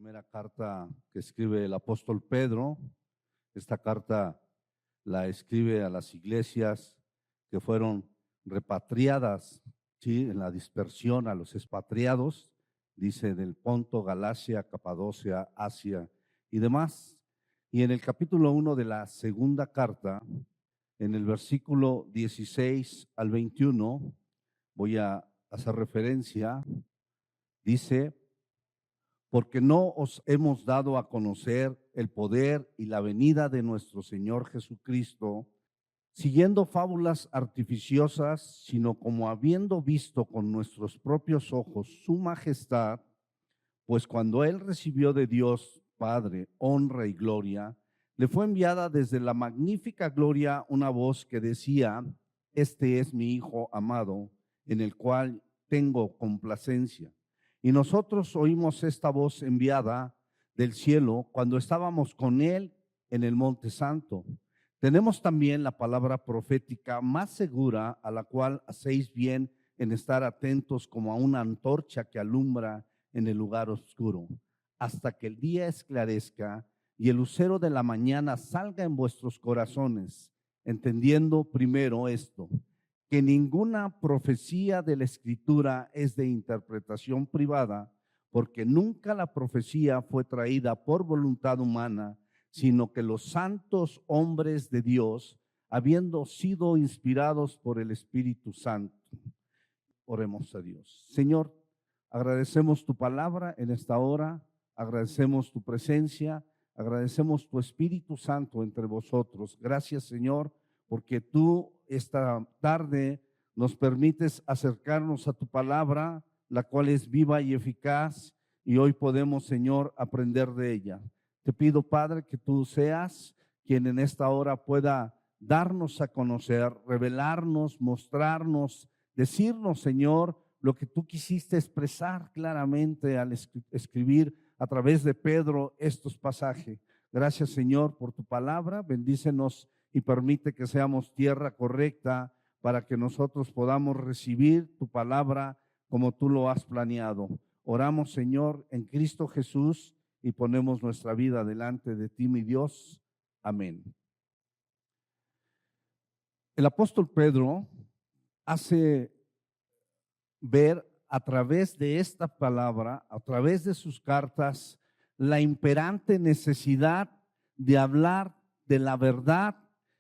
primera carta que escribe el apóstol Pedro. Esta carta la escribe a las iglesias que fueron repatriadas, ¿sí?, en la dispersión, a los expatriados, dice, del Ponto, Galacia, Capadocia, Asia y demás. Y en el capítulo 1 de la segunda carta, en el versículo 16 al 21, voy a hacer referencia, dice: porque no os hemos dado a conocer el poder y la venida de nuestro Señor Jesucristo, siguiendo fábulas artificiosas, sino como habiendo visto con nuestros propios ojos su majestad, pues cuando Él recibió de Dios Padre honra y gloria, le fue enviada desde la magnífica gloria una voz que decía: este es mi Hijo amado, en el cual tengo complacencia. Y nosotros oímos esta voz enviada del cielo cuando estábamos con Él en el Monte Santo. Tenemos también la palabra profética más segura, a la cual hacéis bien en estar atentos como a una antorcha que alumbra en el lugar oscuro, hasta que el día esclarezca y el lucero de la mañana salga en vuestros corazones, entendiendo primero esto, que ninguna profecía de la Escritura es de interpretación privada, porque nunca la profecía fue traída por voluntad humana, sino que los santos hombres de Dios, habiendo sido inspirados por el Espíritu Santo. Oremos a Dios. Señor, agradecemos tu palabra en esta hora, agradecemos tu presencia, agradecemos tu Espíritu Santo entre vosotros. Gracias, Señor, porque tú esta tarde nos permites acercarnos a tu palabra, la cual es viva y eficaz, y hoy podemos, Señor, aprender de ella. Te pido, Padre, que tú seas quien en esta hora pueda darnos a conocer, revelarnos, mostrarnos, decirnos, Señor, lo que tú quisiste expresar claramente al escribir a través de Pedro estos pasajes. Gracias, Señor, por tu palabra. Bendícenos y permite que seamos tierra correcta para que nosotros podamos recibir tu palabra como tú lo has planeado. Oramos, Señor, en Cristo Jesús, y ponemos nuestra vida delante de ti, mi Dios. Amén. El apóstol Pedro hace ver a través de esta palabra, a través de sus cartas, la imperante necesidad de hablar de la verdad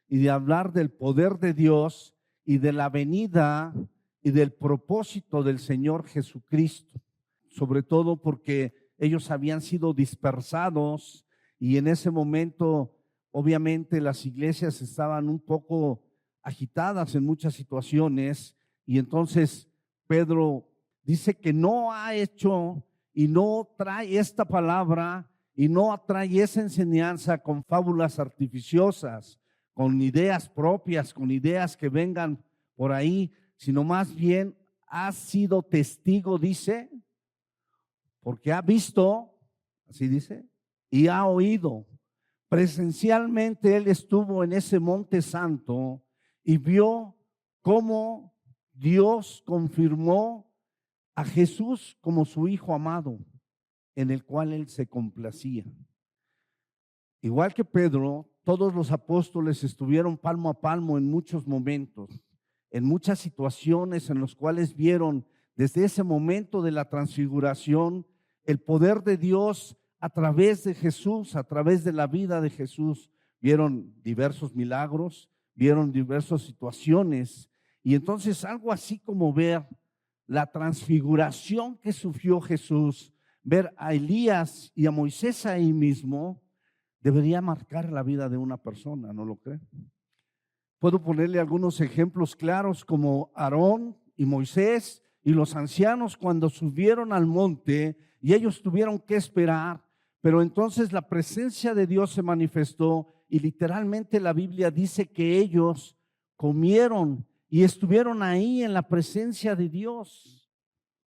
y de hablar del poder de Dios y de la venida y del propósito del Señor Jesucristo, sobre todo porque ellos habían sido dispersados y en ese momento obviamente las iglesias estaban un poco agitadas en muchas situaciones, y entonces Pedro dice que no ha hecho y no trae esta palabra y no trae esa enseñanza con fábulas artificiosas, con ideas propias, con ideas que vengan por ahí, sino más bien ha sido testigo, dice, porque ha visto, así dice, y ha oído. Presencialmente él estuvo en ese Monte Santo y vio cómo Dios confirmó a Jesús como su Hijo amado, en el cual él se complacía. Igual que Pedro, todos los apóstoles estuvieron palmo a palmo en muchos momentos, en muchas situaciones en las cuales vieron desde ese momento de la transfiguración el poder de Dios a través de Jesús, a través de la vida de Jesús. Vieron diversos milagros, vieron diversas situaciones, y entonces algo así como ver la transfiguración que sufrió Jesús, ver a Elías y a Moisés ahí mismo, debería marcar la vida de una persona, ¿no lo cree? Puedo ponerle algunos ejemplos claros, como Aarón y Moisés y los ancianos cuando subieron al monte y ellos tuvieron que esperar, pero entonces la presencia de Dios se manifestó y literalmente la Biblia dice que ellos comieron y estuvieron ahí en la presencia de Dios.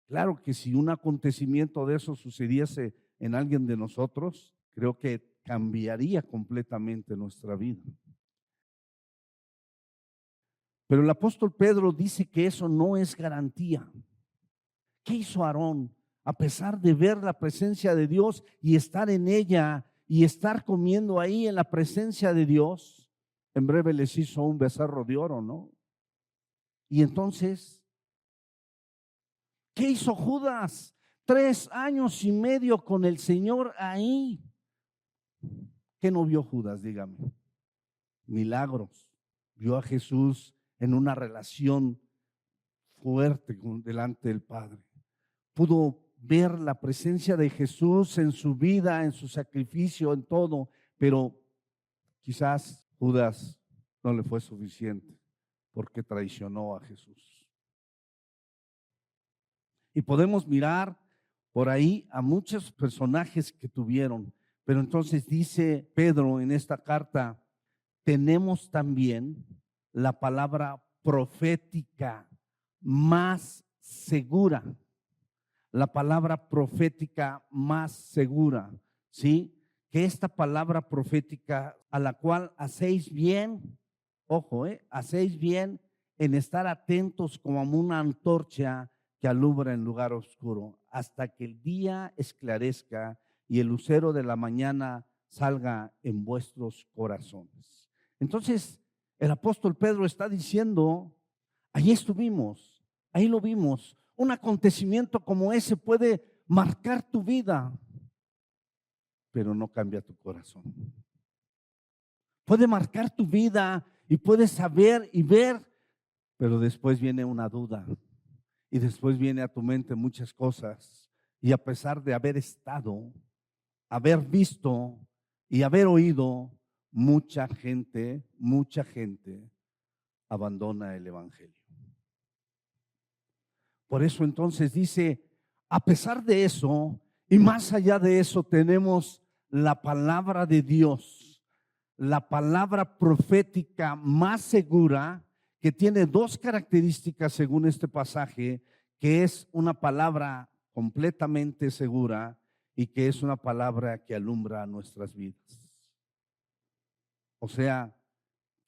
Claro que si un acontecimiento de eso sucediese en alguien de nosotros, creo que cambiaría completamente nuestra vida. Pero el apóstol Pedro dice que eso no es garantía. ¿Qué hizo Aarón? a pesar de ver la presencia de Dios y estar en ella y estar comiendo ahí en la presencia de Dios, en breve les hizo un becerro de oro, ¿no? Y entonces, ¿qué hizo Judas? 3 años y medio con el Señor ahí. ¿Qué no vio Judas? Dígame. Milagros. Vio a Jesús en una relación fuerte delante del Padre. Pudo ver la presencia de Jesús en su vida, en su sacrificio, en todo, pero quizás Judas no le fue suficiente porque traicionó a Jesús. Y podemos mirar por ahí a muchos personajes que tuvieron, pero entonces dice Pedro en esta carta, tenemos también la palabra profética más segura. La palabra profética más segura, ¿sí? Que esta palabra profética a la cual hacéis bien, ojo, hacéis bien en estar atentos como una antorcha que alumbra en lugar oscuro, hasta que el día esclarezca y el lucero de la mañana salga en vuestros corazones. Entonces, el apóstol Pedro está diciendo, allí estuvimos, ahí lo vimos. Un acontecimiento como ese puede marcar tu vida, pero no cambia tu corazón. Puede marcar tu vida y puedes saber y ver, pero después viene una duda y después viene a tu mente muchas cosas. Y a pesar de haber estado, haber visto y haber oído, mucha gente abandona el evangelio. Por eso entonces dice, a pesar de eso y más allá de eso tenemos la palabra de Dios, la palabra profética más segura, que tiene 2 características según este pasaje, que es una palabra completamente segura y que es una palabra que alumbra nuestras vidas. O sea,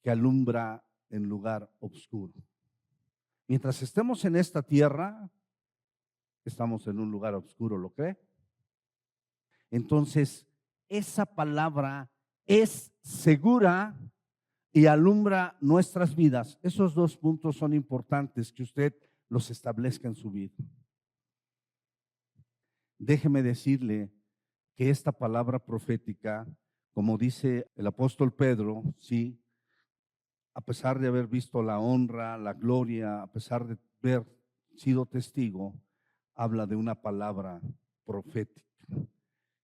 que alumbra en lugar oscuro. Mientras estemos en esta tierra, estamos en un lugar oscuro, ¿lo cree? Entonces, esa palabra es segura y alumbra nuestras vidas. Esos 2 puntos son importantes que usted los establezca en su vida. Déjeme decirle que esta palabra profética, como dice el apóstol Pedro, sí, a pesar de haber visto la honra, la gloria, a pesar de haber sido testigo, habla de una palabra profética.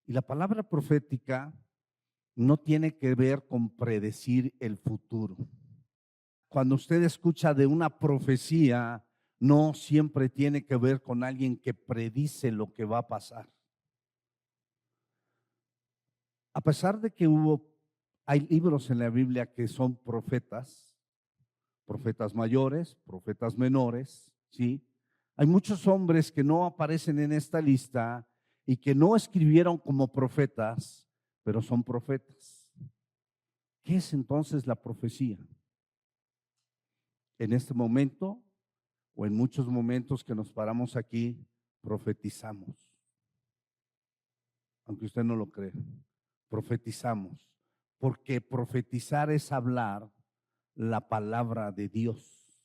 Y la palabra profética no tiene que ver con predecir el futuro. Cuando usted escucha de una profecía, no siempre tiene que ver con alguien que predice lo que va a pasar. A pesar de que hay libros en la Biblia que son profetas mayores, profetas menores, ¿sí? Hay muchos hombres que no aparecen en esta lista y que no escribieron como profetas, pero son profetas. ¿Qué es entonces la profecía? En este momento o en muchos momentos que nos paramos aquí, profetizamos. Aunque usted no lo crea, profetizamos. Porque profetizar es hablar la palabra de Dios.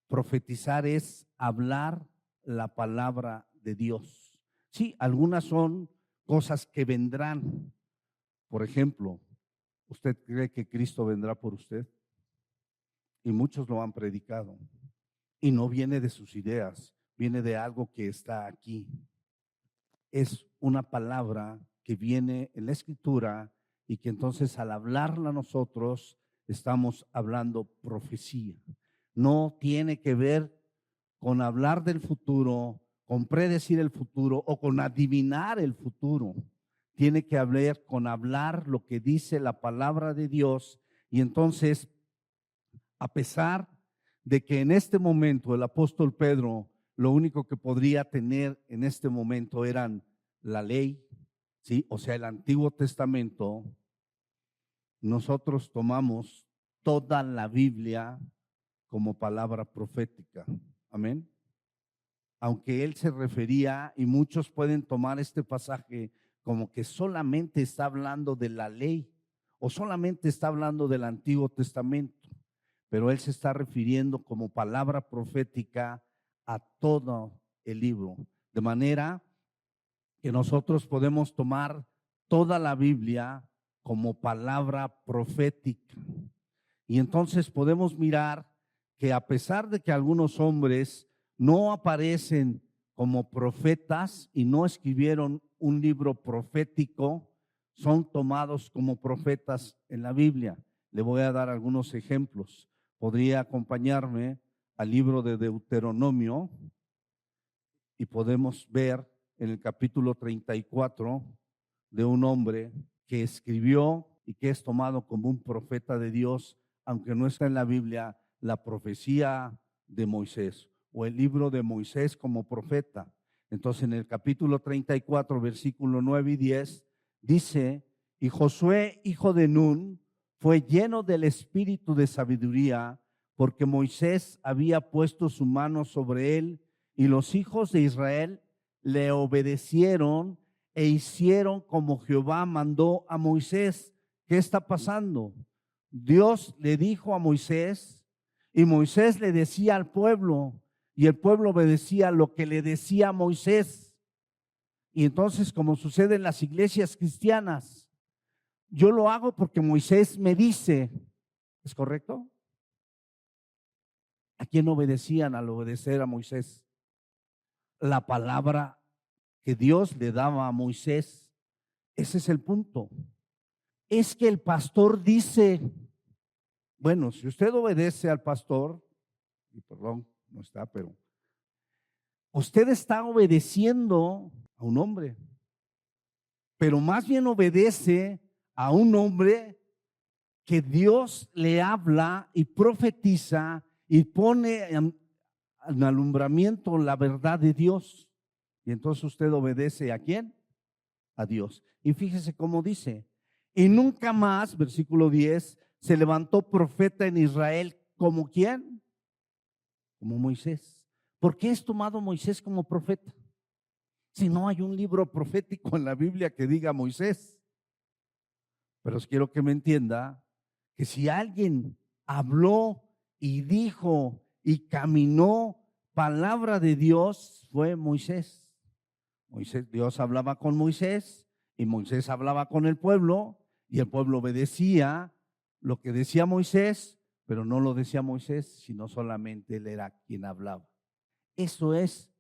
Profetizar es hablar la palabra de Dios. Sí, algunas son cosas que vendrán. Por ejemplo, ¿usted cree que Cristo vendrá por usted? Y muchos lo han predicado. Y no viene de sus ideas, viene de algo que está aquí. Es una palabra que viene en la Escritura y que entonces al hablarla nosotros estamos hablando profecía. No tiene que ver con hablar del futuro, con predecir el futuro o con adivinar el futuro. Tiene que ver con hablar lo que dice la palabra de Dios. Y entonces, a pesar de que en este momento el apóstol Pedro lo único que podría tener en este momento eran la ley, ¿sí? O sea, el Antiguo Testamento, nosotros tomamos toda la Biblia como palabra profética. Amén. aunque él se refería, y muchos pueden tomar este pasaje como que solamente está hablando de la ley o solamente está hablando del Antiguo Testamento, pero él se está refiriendo como palabra profética a todo el libro, de manera que nosotros podemos tomar toda la Biblia como palabra profética. Y entonces podemos mirar que a pesar de que algunos hombres no aparecen como profetas y no escribieron un libro profético, son tomados como profetas en la Biblia. Le voy a dar algunos ejemplos. Podría acompañarme al libro de Deuteronomio y podemos ver en el capítulo 34 de un hombre que escribió y que es tomado como un profeta de Dios, aunque no está en la Biblia, la profecía de Moisés o el libro de Moisés como profeta. Entonces en el capítulo 34, versículo 9 y 10, dice: y Josué, hijo de Nun, fue lleno del espíritu de sabiduría, porque Moisés había puesto su mano sobre él, y los hijos de Israel le obedecieron e hicieron como Jehová mandó a Moisés. ¿Qué está pasando? Dios le dijo a Moisés y Moisés le decía al pueblo y el pueblo obedecía lo que le decía Moisés. Y entonces, como sucede en las iglesias cristianas, yo lo hago porque Moisés me dice. ¿Es correcto? ¿A quién obedecían al obedecer a Moisés? La palabra que Dios le daba a Moisés. Ese es el punto. Es que el pastor dice, bueno, si usted obedece al pastor, y perdón, no está, pero usted está obedeciendo a un hombre, pero más bien obedece a un hombre que Dios le habla y profetiza y pone en alumbramiento la verdad de Dios. Y entonces usted obedece ¿a quién? A Dios. Y fíjese cómo dice: y nunca más, versículo 10, se levantó profeta en Israel como ¿quién? Como Moisés. ¿Por qué es tomado Moisés como profeta? Si no hay un libro profético en la Biblia que diga Moisés. Pero os quiero que me entienda que si alguien habló y dijo y caminó palabra de Dios, fue Moisés. Dios hablaba con Moisés y Moisés hablaba con el pueblo y el pueblo obedecía lo que decía Moisés, pero no lo decía Moisés, sino solamente él era quien hablaba. Eso es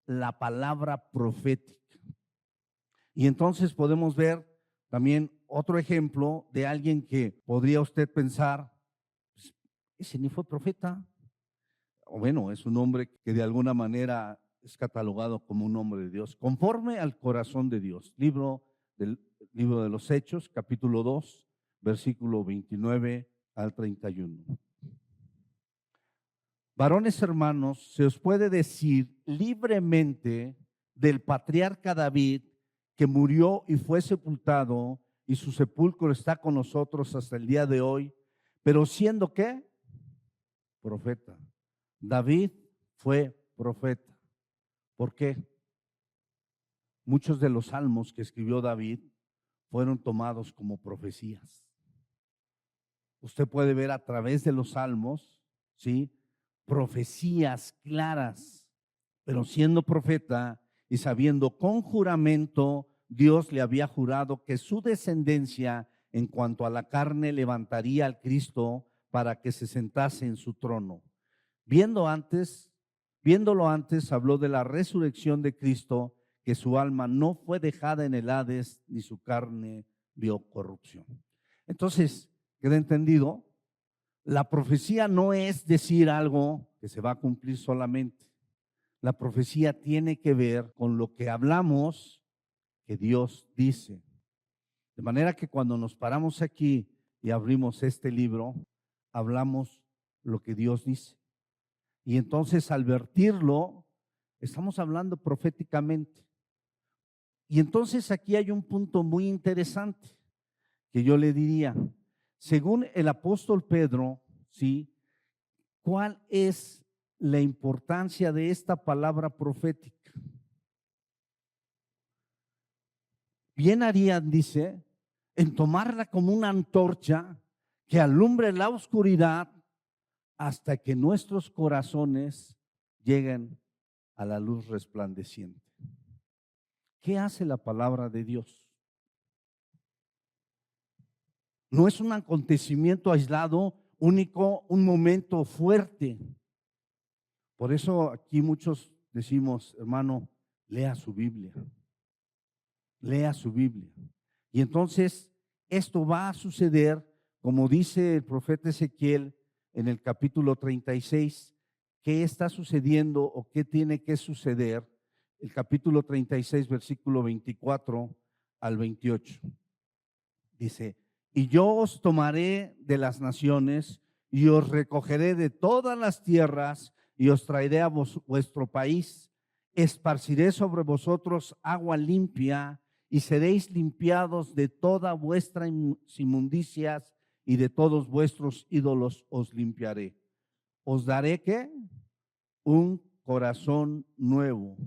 la palabra profética. Y entonces podemos ver también otro ejemplo de alguien que podría usted pensar, pues, ese ni fue profeta. O bueno, es un hombre que de alguna manera es catalogado como un hombre de Dios, conforme al corazón de Dios. Libro de los Hechos, capítulo 2, versículo 29 al 31. Varones hermanos, se os puede decir libremente del patriarca David, que murió y fue sepultado, y su sepulcro está con nosotros hasta el día de hoy, pero siendo ¿qué? Profeta. David fue profeta. ¿Por qué? Muchos de los salmos que escribió David fueron tomados como profecías. Usted puede ver a través de los salmos, ¿sí?, profecías claras, pero siendo profeta y sabiendo con juramento, Dios le había jurado que su descendencia en cuanto a la carne levantaría al Cristo para que se sentase en su trono. Viéndolo antes, habló de la resurrección de Cristo, que su alma no fue dejada en el Hades, ni su carne vio corrupción. Entonces, ¿queda entendido? La profecía no es decir algo que se va a cumplir solamente. La profecía tiene que ver con lo que hablamos que Dios dice. De manera que cuando nos paramos aquí y abrimos este libro, hablamos lo que Dios dice. Y entonces al vertirlo, estamos hablando proféticamente. Y entonces aquí hay un punto muy interesante que yo le diría, según el apóstol Pedro, ¿sí?, ¿cuál es la importancia de esta palabra profética. Bien harían, dice, en tomarla como una antorcha que alumbre la oscuridad hasta que nuestros corazones lleguen a la luz resplandeciente. ¿Qué hace la palabra de Dios? No es un acontecimiento aislado, único, un momento fuerte. Por eso aquí muchos decimos, hermano, lea su Biblia. Lea su Biblia. Y entonces esto va a suceder, como dice el profeta Ezequiel en el capítulo 36, ¿qué está sucediendo o qué tiene que suceder? El capítulo 36, versículo 24 al 28. Dice, y yo os tomaré de las naciones y os recogeré de todas las tierras y os traeré a vuestro país. Esparciré sobre vosotros agua limpia y seréis limpiados de toda vuestra inmundicias y de todos vuestros ídolos os limpiaré. Os daré ¿qué? Un corazón nuevo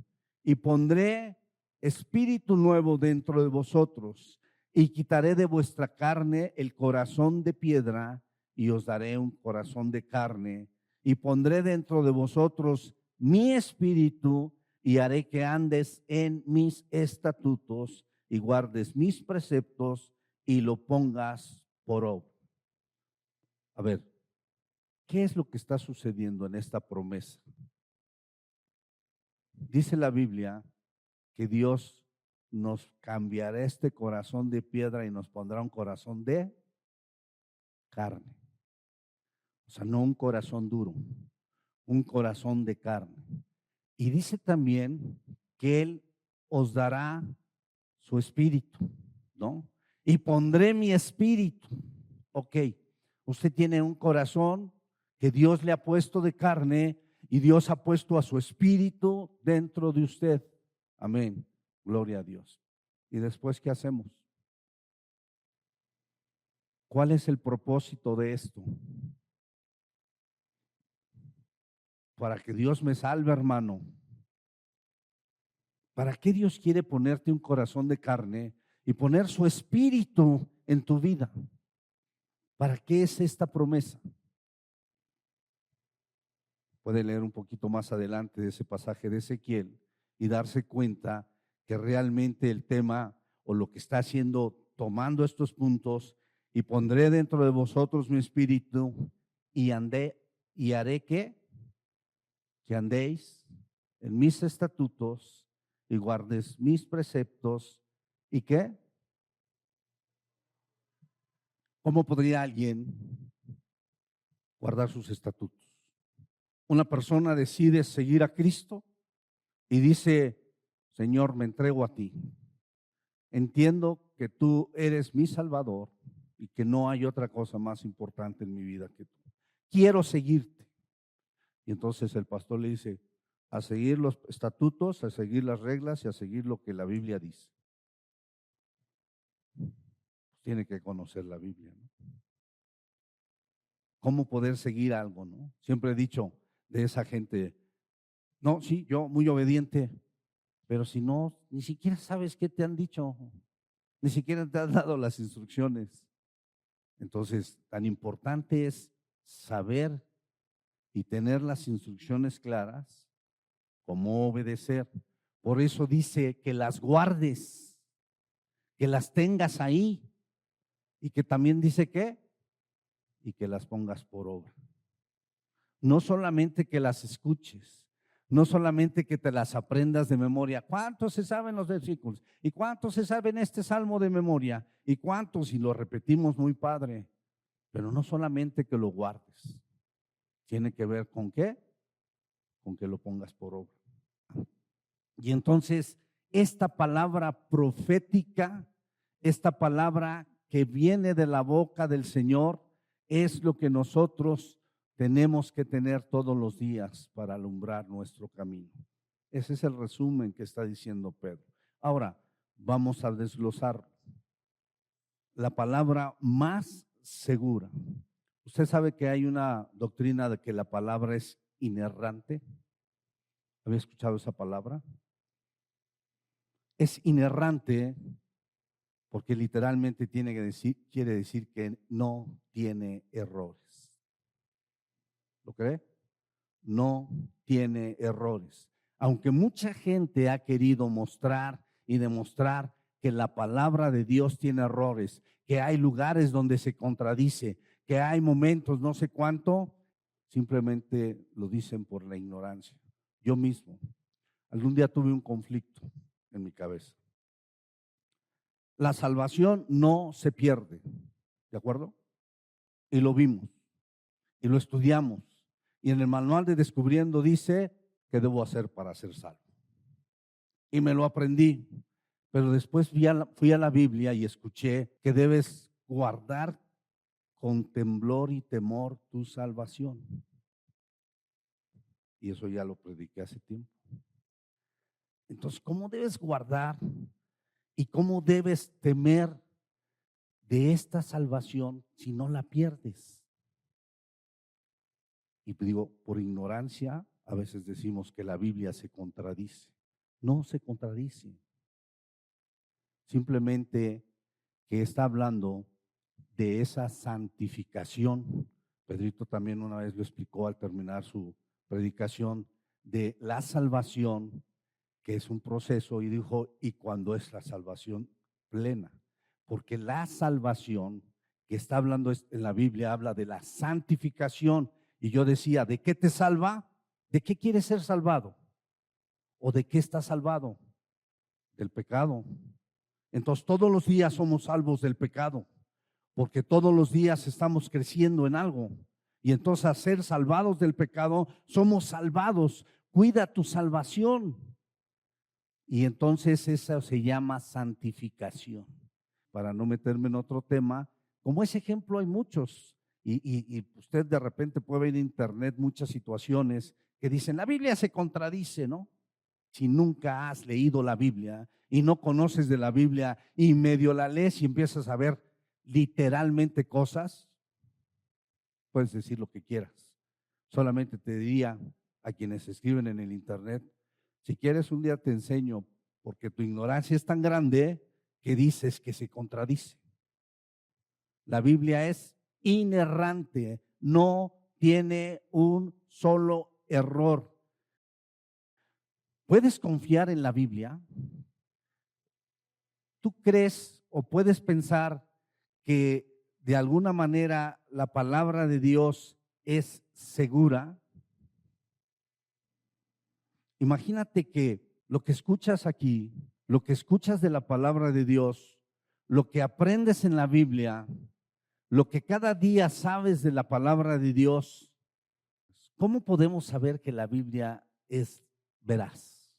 y pondré espíritu nuevo dentro de vosotros y quitaré de vuestra carne el corazón de piedra y os daré un corazón de carne y pondré dentro de vosotros mi espíritu y haré que andes en mis estatutos y guardes mis preceptos y lo pongas por obra. A ver, ¿qué es lo que está sucediendo en esta promesa? Dice la Biblia que Dios nos cambiará este corazón de piedra y nos pondrá un corazón de carne. O sea, no un corazón duro, un corazón de carne. Y dice también que Él os dará su espíritu, ¿no? Y pondré mi espíritu. Ok, usted tiene un corazón que Dios le ha puesto de carne y Dios ha puesto a su espíritu dentro de usted. Amén. Gloria a Dios. ¿Y después qué hacemos? ¿Cuál es el propósito de esto? Para que Dios me salve, hermano. ¿Para qué Dios quiere ponerte un corazón de carne y poner su espíritu en tu vida? ¿Para qué es esta promesa? Puede leer un poquito más adelante de ese pasaje de Ezequiel y darse cuenta que realmente el tema o lo que está haciendo, tomando estos puntos, y pondré dentro de vosotros mi espíritu y haré que andéis en mis estatutos y guardes mis preceptos. ¿Y qué? ¿Cómo podría alguien guardar sus estatutos? Una persona decide seguir a Cristo y dice, Señor, me entrego a ti. Entiendo que tú eres mi Salvador y que no hay otra cosa más importante en mi vida que tú. Quiero seguirte. Y entonces el pastor le dice, a seguir los estatutos, a seguir las reglas y a seguir lo que la Biblia dice. Tiene que conocer la Biblia, ¿no? ¿Cómo poder seguir algo, no? Siempre he dicho de esa gente, no, sí, yo muy obediente, pero si no, ni siquiera sabes qué te han dicho, ni siquiera te han dado las instrucciones. Entonces, tan importante es saber y tener las instrucciones claras, cómo obedecer. Por eso dice que las guardes, que las tengas ahí y que también dice que y que las pongas por obra. No solamente que las escuches, no solamente que te las aprendas de memoria. ¿Cuántos se saben los versículos? ¿Y cuántos se saben este salmo de memoria? ¿Y cuántos? Y lo repetimos muy padre. Pero no solamente que lo guardes. Tiene que ver con qué? Con que lo pongas por obra. Y entonces, esta palabra profética, esta palabra que viene de la boca del Señor, es lo que nosotros tenemos que tener todos los días para alumbrar nuestro camino. Ese es el resumen que está diciendo Pedro. Ahora, vamos a desglosar la palabra más segura. Usted sabe que hay una doctrina de que la palabra es inerrante? ¿Había escuchado esa palabra? Es inerrante porque literalmente quiere decir que no tiene errores. ¿Lo cree? No tiene errores. Aunque mucha gente ha querido mostrar y demostrar que la palabra de Dios tiene errores, que hay lugares donde se contradice, que hay momentos no sé cuánto, simplemente lo dicen por la ignorancia. Yo mismo, algún día tuve un conflicto en mi cabeza. La salvación no se pierde, ¿de acuerdo? Y lo vimos, y lo estudiamos. Y en el manual de Descubriendo dice que debo hacer para ser salvo. Y me lo aprendí. Pero después fui a la Biblia y escuché que debes guardar con temblor y temor tu salvación. Y eso ya lo prediqué hace tiempo. Entonces, ¿cómo debes guardar y cómo debes temer de esta salvación si no la pierdes? Y digo, por ignorancia, a veces decimos que la Biblia se contradice. No se contradice. Simplemente que está hablando de esa santificación. Pedrito también una vez lo explicó al terminar su predicación de la salvación, que es un proceso, y dijo, ¿y cuándo es la salvación plena? Porque la salvación que está hablando en la Biblia habla de la santificación. Y yo decía, ¿de qué te salva? ¿De qué quieres ser salvado? ¿O de qué estás salvado? Del pecado. Entonces todos los días somos salvos del pecado, porque todos los días estamos creciendo en algo. Y entonces al ser salvados del pecado, somos salvados. Cuida tu salvación. Y entonces eso se llama santificación. Para no meterme en otro tema, como ese ejemplo hay muchos. Y usted de repente puede ver en internet muchas situaciones que dicen, la Biblia se contradice, ¿no? Si nunca has leído la Biblia y no conoces de la Biblia y medio la lees y empiezas a ver literalmente cosas, puedes decir lo que quieras. Solamente te diría a quienes escriben en el internet, si quieres un día te enseño, porque tu ignorancia es tan grande que dices que se contradice. La Biblia es inerrante, no tiene un solo error. ¿Puedes confiar en la Biblia? ¿Tú crees o puedes pensar que de alguna manera la palabra de Dios es segura? Imagínate que lo que escuchas aquí, lo que escuchas de la palabra de Dios, lo que aprendes en la Biblia, lo que cada día sabes de la palabra de Dios, ¿cómo podemos saber que la Biblia es veraz?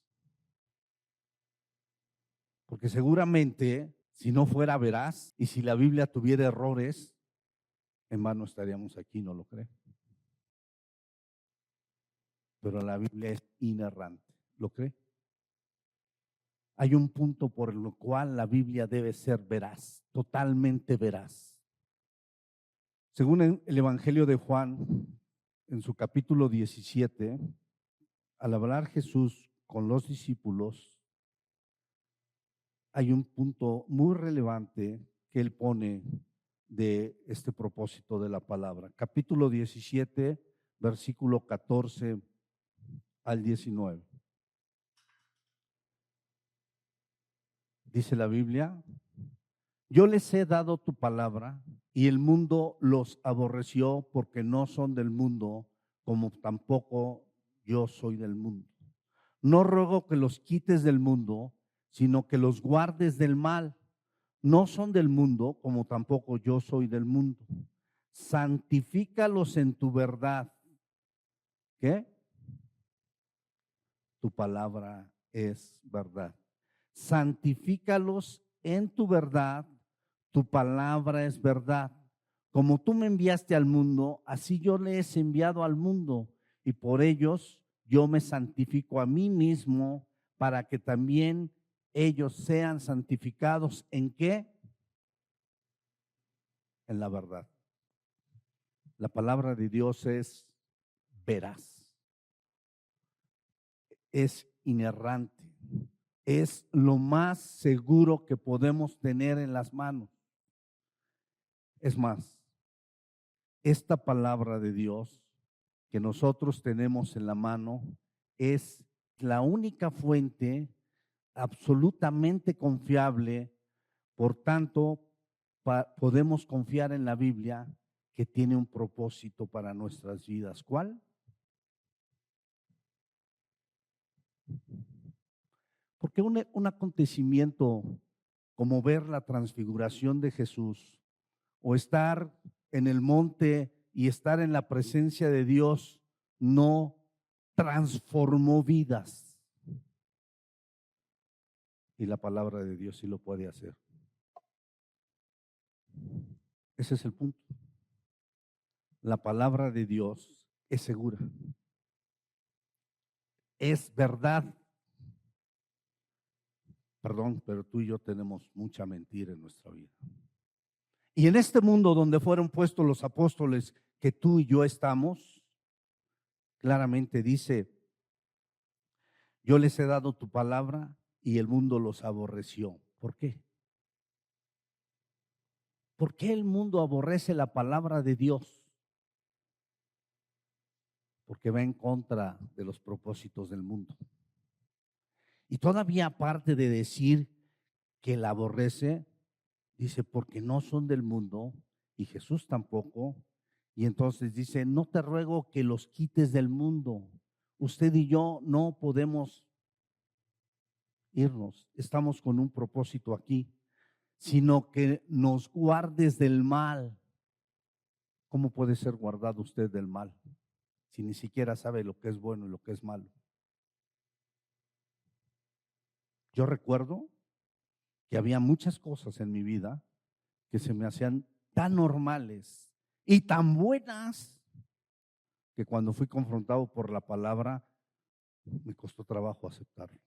Porque seguramente si no fuera veraz y si la Biblia tuviera errores, en vano estaríamos aquí, ¿no lo cree? Pero la Biblia es inerrante, ¿lo cree? Hay un punto por el cual la Biblia debe ser veraz, totalmente veraz. Según el Evangelio de Juan, en su capítulo 17, al hablar Jesús con los discípulos, hay un punto muy relevante que él pone de este propósito de la palabra. Capítulo 17, versículo 14 al 19. Dice la Biblia, yo les he dado tu palabra y el mundo los aborreció porque no son del mundo, como tampoco yo soy del mundo. No ruego que los quites del mundo, sino que los guardes del mal. No son del mundo, como tampoco yo soy del mundo. Santifícalos en tu verdad. ¿Qué? Tu palabra es verdad. Santifícalos en tu verdad. Tu palabra es verdad. Como tú me enviaste al mundo, así yo les he enviado al mundo. Y por ellos yo me santifico a mí mismo para que también ellos sean santificados. ¿En qué? En la verdad. La palabra de Dios es veraz. es inerrante. Es lo más seguro que podemos tener en las manos. Es más, esta palabra de Dios que nosotros tenemos en la mano es la única fuente absolutamente confiable. Por tanto, podemos confiar en la Biblia, que tiene un propósito para nuestras vidas. ¿Cuál? Porque un acontecimiento como ver la transfiguración de Jesús, o estar en el monte y estar en la presencia de Dios, no transformó vidas. Y la palabra de Dios sí lo puede hacer. Ese es el punto. La palabra de Dios es segura, es verdad. Perdón, pero tú y yo tenemos mucha mentira en nuestra vida. Y en este mundo donde fueron puestos los apóstoles que tú y yo estamos, claramente dice: yo les he dado tu palabra y el mundo los aborreció. ¿Por qué? ¿Por qué el mundo aborrece la palabra de Dios? Porque va en contra de los propósitos del mundo. Y todavía, aparte de decir que la aborrece, dice: porque no son del mundo y Jesús tampoco. Y entonces dice: no te ruego que los quites del mundo. Usted y yo no podemos irnos, estamos con un propósito aquí, sino que nos guardes del mal. ¿Cómo puede ser guardado usted del mal si ni siquiera sabe lo que es bueno y lo que es malo? Yo recuerdo que había muchas cosas en mi vida que se me hacían tan normales y tan buenas, que cuando fui confrontado por la palabra me costó trabajo aceptarlo.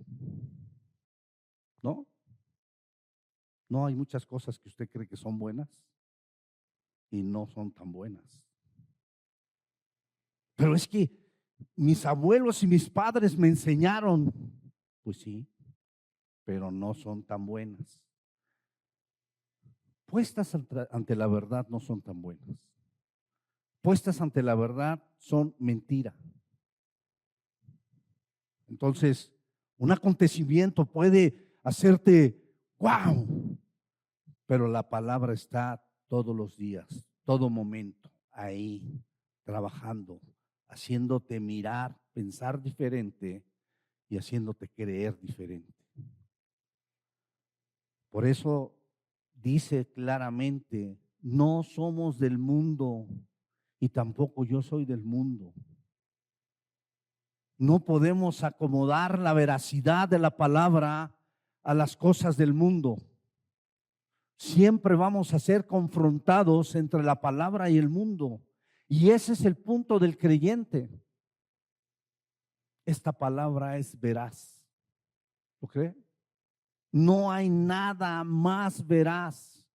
¿No? No, hay muchas cosas que usted cree que son buenas y no son tan buenas. Pero es que mis abuelos y mis padres me enseñaron. Pues sí, pero no son tan buenas. Puestas ante la verdad no son tan buenas. Puestas ante la verdad son mentira. Entonces, un acontecimiento puede hacerte wow, pero la palabra está todos los días, todo momento, ahí, trabajando, haciéndote mirar, pensar diferente y haciéndote creer diferente. Por eso dice claramente: no somos del mundo y tampoco yo soy del mundo. No podemos acomodar la veracidad de la palabra a las cosas del mundo. Siempre vamos a ser confrontados entre la palabra y el mundo. Y ese es el punto del creyente. Esta palabra es veraz. ¿Lo cree? No hay nada más veraz.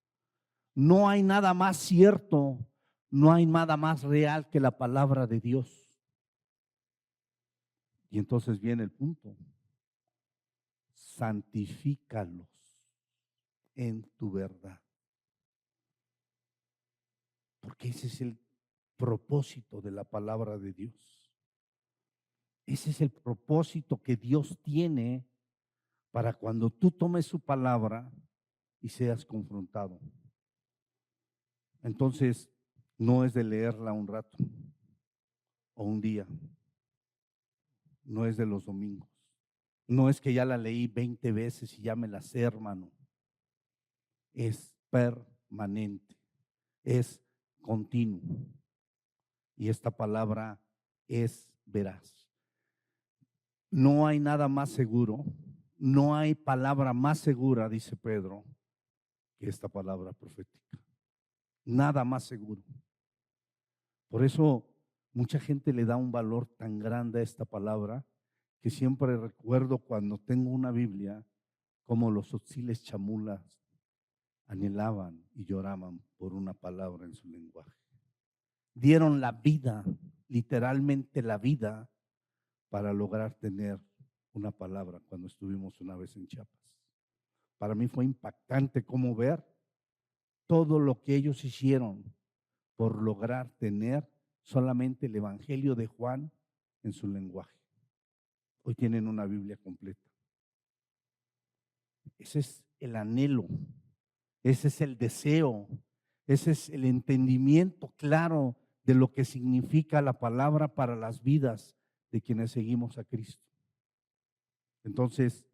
No hay nada más cierto. No hay nada más real que la palabra de Dios. Y entonces viene el punto: santifícalos en tu verdad. Porque ese es el propósito de la palabra de Dios. Ese es el propósito que Dios tiene para cuando tú tomes su palabra y seas confrontado. Entonces, no es de leerla un rato o un día. No es de los domingos. No es que ya la leí 20 veces y ya me la sé, hermano. Es permanente, es continuo. Y esta palabra es veraz. No hay nada más seguro, no hay palabra más segura, dice Pedro, que esta palabra profética. Nada más seguro. Por eso mucha gente le da un valor tan grande a esta palabra, que siempre recuerdo cuando tengo una Biblia, como los otziles chamulas anhelaban y lloraban por una palabra en su lenguaje. Dieron la vida, literalmente la vida, para lograr tener una palabra cuando estuvimos una vez en Chiapas. Para mí fue impactante cómo ver todo lo que ellos hicieron por lograr tener solamente el Evangelio de Juan en su lenguaje. Hoy tienen una Biblia completa. Ese es el anhelo, ese es el deseo, ese es el entendimiento claro de lo que significa la palabra para las vidas de quienes seguimos a Cristo. Entonces,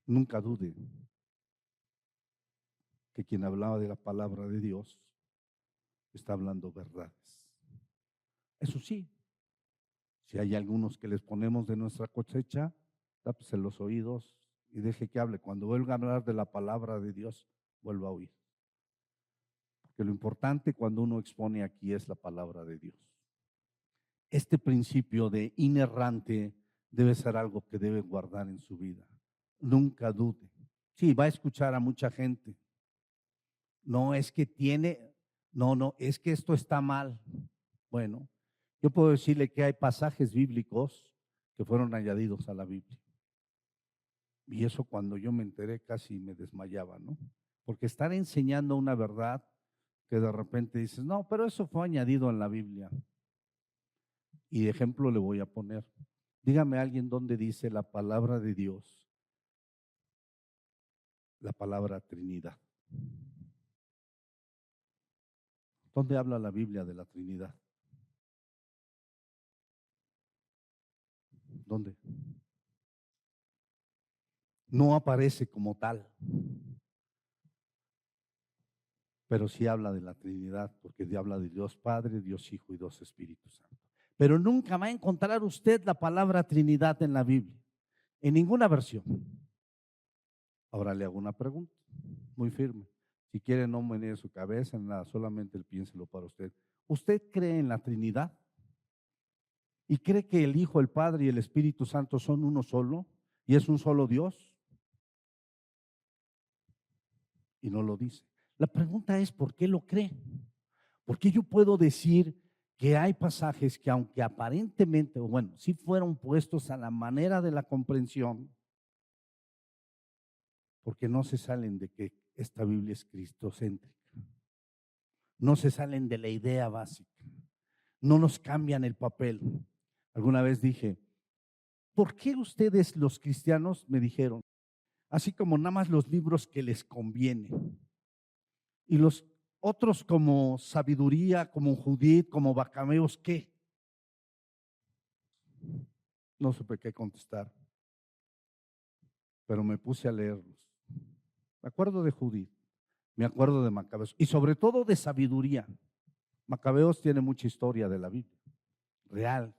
nunca dude que quien hablaba de la palabra de Dios está hablando verdades. Eso sí, si hay algunos que les ponemos de nuestra cosecha, tápese los oídos y deje que hable. Cuando vuelva a hablar de la palabra de Dios, vuelva a oír. Porque lo importante cuando uno expone aquí es la palabra de Dios. Este principio de inerrante debe ser algo que debe guardar en su vida. Nunca dude. Sí, va a escuchar a mucha gente. No es que no, es que esto está mal. Bueno, yo puedo decirle que hay pasajes bíblicos que fueron añadidos a la Biblia. Y eso cuando yo me enteré casi me desmayaba, ¿no? Porque estar enseñando una verdad que de repente dices, no, pero eso fue añadido en la Biblia. Y de ejemplo le voy a poner. Dígame a alguien dónde dice la palabra de Dios, la palabra Trinidad. ¿Dónde habla la Biblia de la Trinidad? ¿Dónde? No aparece como tal, pero sí habla de la Trinidad, porque habla de Dios Padre, Dios Hijo y Dios Espíritu Santo. Pero nunca va a encontrar usted la palabra Trinidad en la Biblia, en ninguna versión. Ahora le hago una pregunta, muy firme. Si quiere, no menee su cabeza, nada, solamente piénselo para usted. ¿Usted cree en la Trinidad? ¿Y cree que el Hijo, el Padre y el Espíritu Santo son uno solo? ¿Y es un solo Dios? Y no lo dice. La pregunta es, ¿por qué lo cree? Porque yo puedo decir que hay pasajes que aunque aparentemente, bueno, sí fueron puestos a la manera de la comprensión, porque no se salen de que esta Biblia es cristocéntrica. No se salen de la idea básica. No nos cambian el papel. Alguna vez dije, ¿por qué ustedes los cristianos me dijeron, así como nada más los libros que les conviene y los otros como sabiduría, como Judith, como Bacameos, qué? No supe qué contestar, pero me puse a leerlos. Me acuerdo de Judith, me acuerdo de Macabeos y sobre todo de sabiduría. Macabeos tiene mucha historia de la Biblia, real,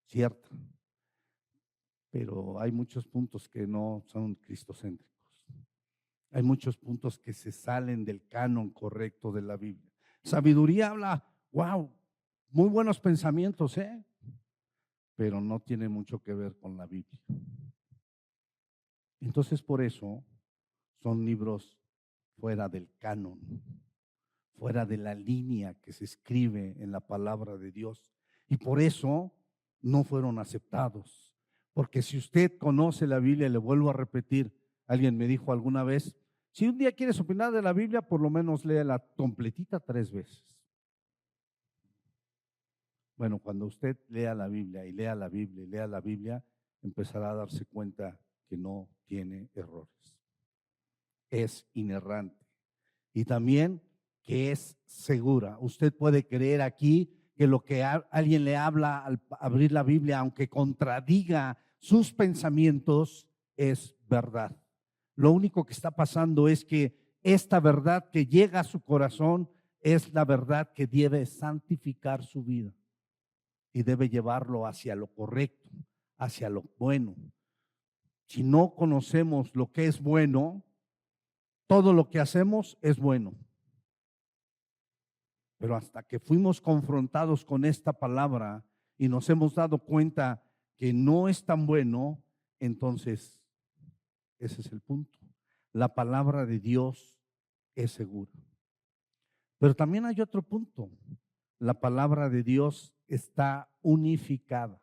cierta, pero hay muchos puntos que no son cristocéntricos. Hay muchos puntos que se salen del canon correcto de la Biblia. Sabiduría habla, wow, muy buenos pensamientos, pero no tiene mucho que ver con la Biblia. Entonces, por eso son libros fuera del canon, fuera de la línea que se escribe en la palabra de Dios. Y por eso no fueron aceptados. Porque si usted conoce la Biblia, le vuelvo a repetir, alguien me dijo alguna vez, si un día quieres opinar de la Biblia, por lo menos léela completita 3 veces. Bueno, cuando usted lea la Biblia y lea la Biblia y lea la Biblia, empezará a darse cuenta que no tiene errores. Es inerrante. Y también que es segura. Usted puede creer aquí que lo que alguien le habla al abrir la Biblia, aunque contradiga sus pensamientos, es verdad. Lo único que está pasando es que esta verdad que llega a su corazón es la verdad que debe santificar su vida y debe llevarlo hacia lo correcto, hacia lo bueno. Si no conocemos lo que es bueno, todo lo que hacemos es bueno. Pero hasta que fuimos confrontados con esta palabra y nos hemos dado cuenta que no es tan bueno, entonces ese es el punto. La palabra de Dios es segura. Pero también hay otro punto. La palabra de Dios está unificada.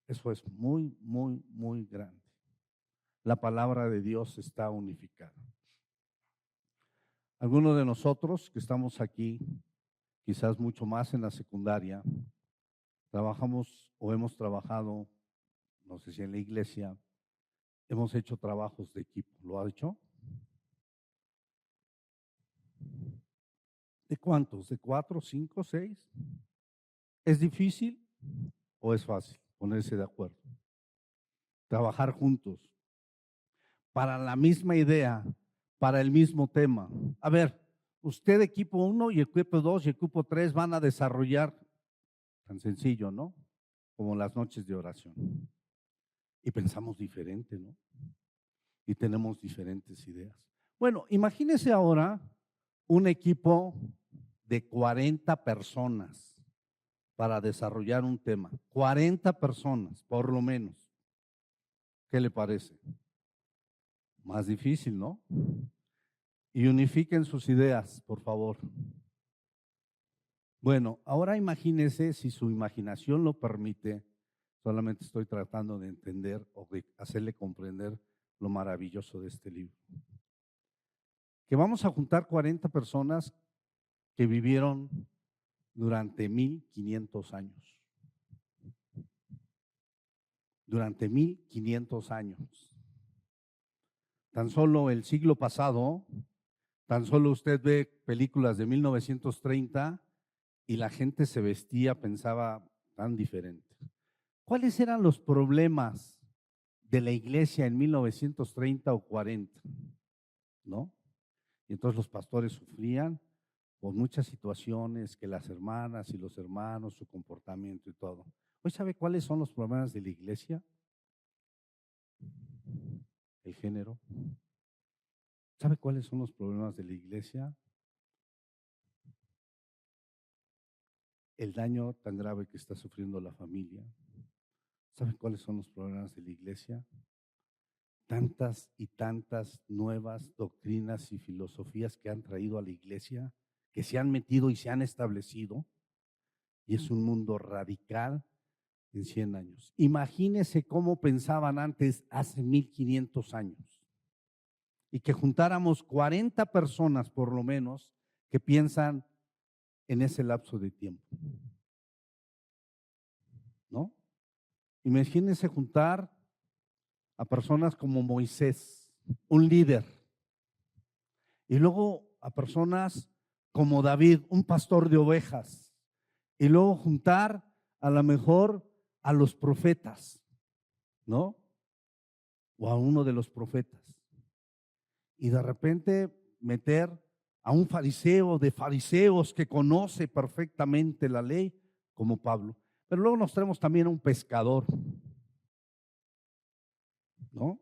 Eso es muy, muy, muy grande. La palabra de Dios está unificada. Algunos de nosotros que estamos aquí, quizás mucho más en la secundaria, trabajamos o hemos trabajado, no sé si en la iglesia, hemos hecho trabajos de equipo. ¿Lo ha hecho? ¿De cuántos? ¿De 4, 5, 6? ¿Es difícil o es fácil ponerse de acuerdo? Trabajar juntos para la misma idea, para el mismo tema. A ver, usted equipo 1 y equipo 2 y equipo 3 van a desarrollar, tan sencillo, ¿no? Como las noches de oración. Y pensamos diferente, ¿no? Y tenemos diferentes ideas. Bueno, imagínese ahora un equipo de 40 personas para desarrollar un tema. 40 personas, por lo menos. ¿Qué le parece? Más difícil, ¿no? Y unifiquen sus ideas, por favor. Bueno, ahora imagínese, si su imaginación lo permite, solamente estoy tratando de entender o de hacerle comprender lo maravilloso de este libro. Que vamos a juntar 40 personas que vivieron durante 1500 años. Durante 1500 años. Tan solo el siglo pasado, tan solo usted ve películas de 1930 y la gente se vestía, pensaba tan diferente. ¿Cuáles eran los problemas de la iglesia en 1930 o 40? ¿No? Y entonces los pastores sufrían por muchas situaciones, que las hermanas y los hermanos, su comportamiento y todo. ¿Hoy sabe cuáles son los problemas de la iglesia? El género. ¿Sabe cuáles son los problemas de la iglesia? El daño tan grave que está sufriendo la familia. ¿Sabe cuáles son los problemas de la iglesia? Tantas y tantas nuevas doctrinas y filosofías que han traído a la iglesia, que se han metido y se han establecido, y es un mundo radical en 100 años. Imagínese cómo pensaban antes, hace 1500 años, y que juntáramos 40 personas por lo menos que piensan en ese lapso de tiempo, ¿no? Imagínense juntar a personas como Moisés, un líder, y luego a personas como David, un pastor de ovejas, y luego juntar a lo mejor a los profetas, ¿no? O a uno de los profetas. Y de repente meter a un fariseo de fariseos que conoce perfectamente la ley, como Pablo. Pero luego nos traemos también a un pescador, ¿no?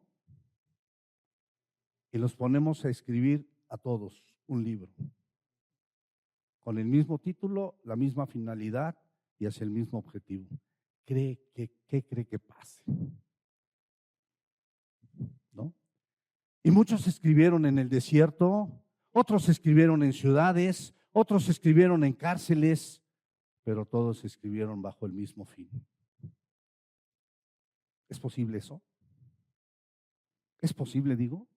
Y los ponemos a escribir a todos un libro, con el mismo título, la misma finalidad y hacia el mismo objetivo. ¿Qué cree que pase? ¿No? Y muchos escribieron en el desierto, otros escribieron en ciudades, otros escribieron en cárceles, pero todos escribieron bajo el mismo fin. ¿Es posible eso? ¿Es posible, digo?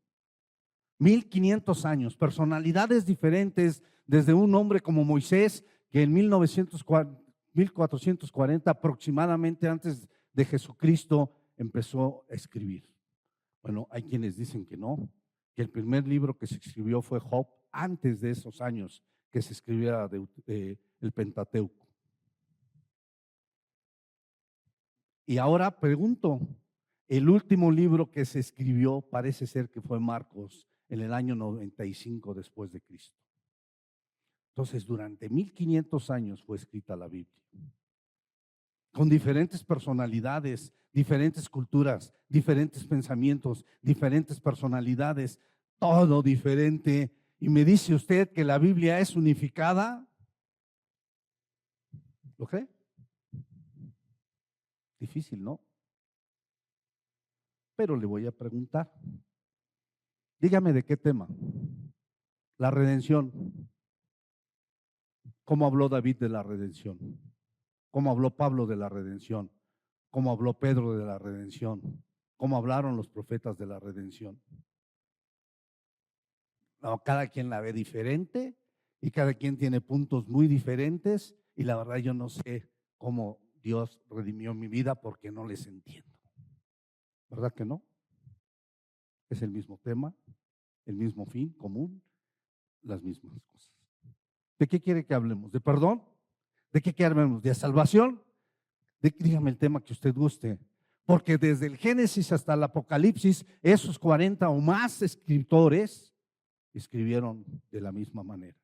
1500 años, personalidades diferentes, desde un hombre como Moisés, que en 1440 aproximadamente antes de Jesucristo empezó a escribir. Bueno, hay quienes dicen que no, que el primer libro que se escribió fue Job antes de esos años que se escribiera el Pentateuco. Y ahora pregunto, el último libro que se escribió parece ser que fue Marcos en el año 95 después de Cristo. Entonces, durante 1500 años fue escrita la Biblia, con diferentes personalidades, diferentes culturas, diferentes pensamientos, diferentes personalidades, todo diferente. Y me dice usted que la Biblia es unificada. ¿Lo cree? Difícil, ¿no? Pero le voy a preguntar. Dígame de qué tema. La redención. ¿Cómo habló David de la redención? cómo habló Pablo de la redención, cómo habló Pedro de la redención, cómo hablaron los profetas de la redención. No, cada quien la ve diferente y cada quien tiene puntos muy diferentes, y la verdad yo no sé cómo Dios redimió mi vida porque no les entiendo. ¿Verdad que no? Es el mismo tema, el mismo fin común, las mismas cosas. ¿De qué quiere que hablemos? ¿De perdón? ¿De qué quiere que hablemos? ¿De salvación? Dígame el tema que usted guste. Porque desde el Génesis hasta el Apocalipsis, esos 40 o más escritores escribieron de la misma manera,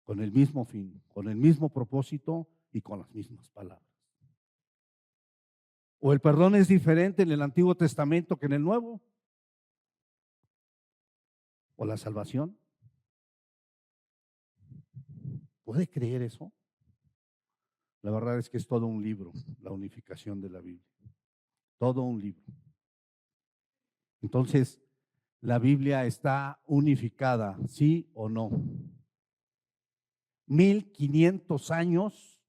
con el mismo fin, con el mismo propósito y con las mismas palabras. ¿O el perdón es diferente en el Antiguo Testamento que en el Nuevo? ¿O la salvación? ¿Puede creer eso? La verdad es que es todo un libro, la unificación de la Biblia. Todo un libro. Entonces, ¿la Biblia está unificada, sí o no? 1500 años,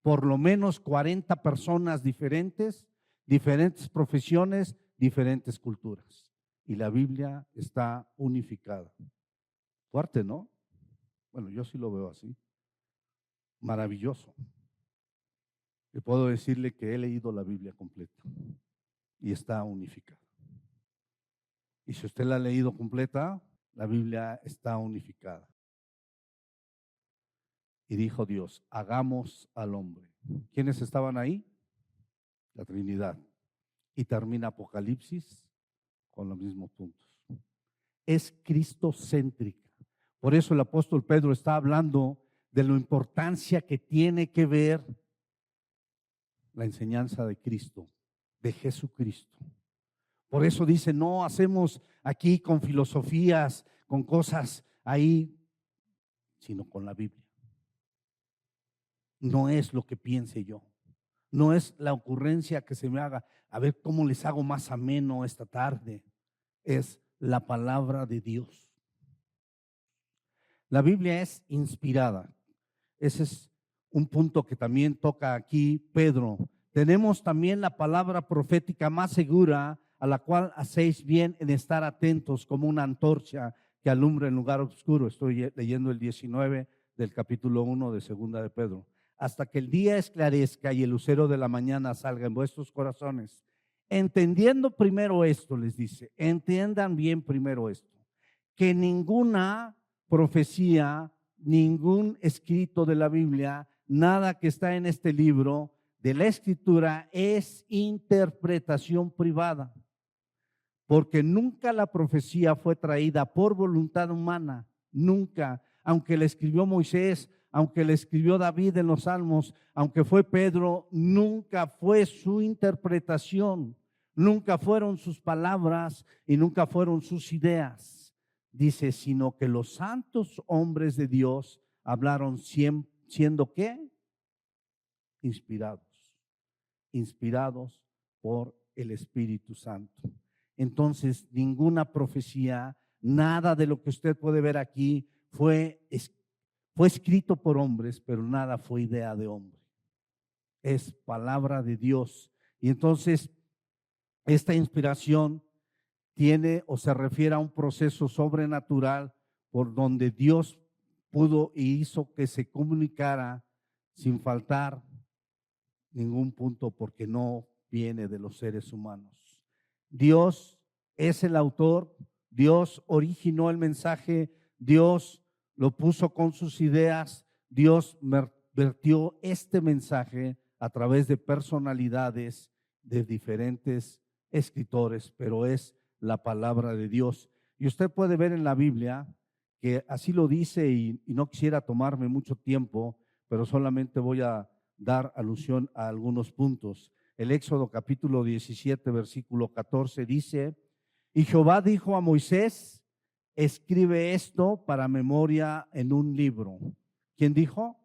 por lo menos 40 personas diferentes, diferentes profesiones, diferentes culturas. Y la Biblia está unificada. Fuerte, ¿no? Bueno, yo sí lo veo así. Maravilloso. Y puedo decirle que he leído la Biblia completa y está unificada. Y si usted la ha leído completa, la Biblia está unificada. Y dijo Dios, hagamos al hombre. ¿Quiénes estaban ahí? La Trinidad. Y termina Apocalipsis con los mismos puntos. Es cristocéntrica. Por eso el apóstol Pedro está hablando de la importancia que tiene que ver la enseñanza de Cristo, de Jesucristo. Por eso dice, no hacemos aquí con filosofías, con cosas ahí, sino con la Biblia. No es lo que piense yo, no es la ocurrencia que se me haga, a ver cómo les hago más ameno esta tarde. Es la palabra de Dios. La Biblia es inspirada. Ese es un punto que también toca aquí Pedro. Tenemos también la palabra profética más segura, a la cual hacéis bien en estar atentos como una antorcha que alumbra en lugar oscuro. Estoy leyendo el 19 del capítulo 1 de Segunda de Pedro. Hasta que el día esclarezca y el lucero de la mañana salga en vuestros corazones. Entendiendo primero esto, les dice, entiendan bien primero esto, que ninguna profecía, ningún escrito de la Biblia, nada que está en este libro de la Escritura es interpretación privada, porque nunca la profecía fue traída por voluntad humana, nunca, aunque la escribió Moisés, aunque la escribió David en los Salmos, aunque fue Pedro, nunca fue su interpretación, nunca fueron sus palabras y nunca fueron sus ideas. Dice, sino que los santos hombres de Dios hablaron siendo ¿qué? Inspirados por el Espíritu Santo. Entonces, ninguna profecía, nada de lo que usted puede ver aquí fue escrito por hombres, pero nada fue idea de hombre. Es palabra de Dios. Y entonces, esta inspiración tiene o se refiere a un proceso sobrenatural por donde Dios pudo y hizo que se comunicara sin faltar ningún punto, porque no viene de los seres humanos. Dios es el autor, Dios originó el mensaje, Dios lo puso con sus ideas, Dios vertió este mensaje a través de personalidades de diferentes escritores, pero es la palabra de Dios. Y usted puede ver en la Biblia que así lo dice, y no quisiera tomarme mucho tiempo, pero solamente voy a dar alusión a algunos puntos. El Éxodo capítulo 17, versículo 14 dice, y Jehová dijo a Moisés, escribe esto para memoria en un libro. ¿Quién dijo?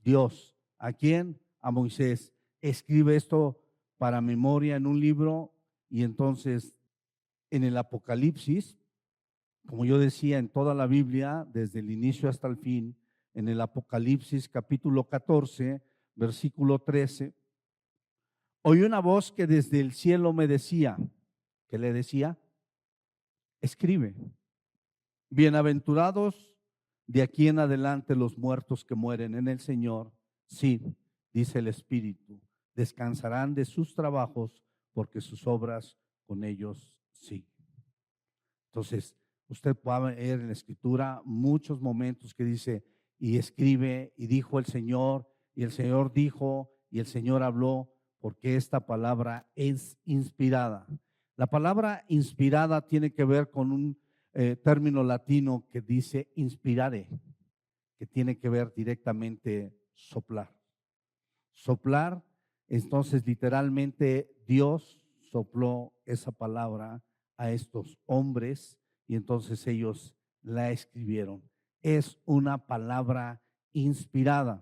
Dios. ¿A quién? A Moisés. Escribe esto para memoria en un libro. Y entonces en el Apocalipsis, como yo decía, en toda la Biblia, desde el inicio hasta el fin, en el Apocalipsis capítulo 14, versículo 13. Oí una voz que desde el cielo me decía, ¿qué le decía? Escribe, bienaventurados de aquí en adelante los muertos que mueren en el Señor. Sí, dice el Espíritu, descansarán de sus trabajos porque sus obras con ellos siguen. Entonces, usted puede ver en la Escritura muchos momentos que dice, y escribe, y dijo el Señor, y el Señor dijo, y el Señor habló, porque esta palabra es inspirada. La palabra inspirada tiene que ver con un término latino que dice inspirare, que tiene que ver directamente soplar. Soplar, entonces literalmente Dios sopló esa palabra a estos hombres y entonces ellos la escribieron. Es una palabra inspirada,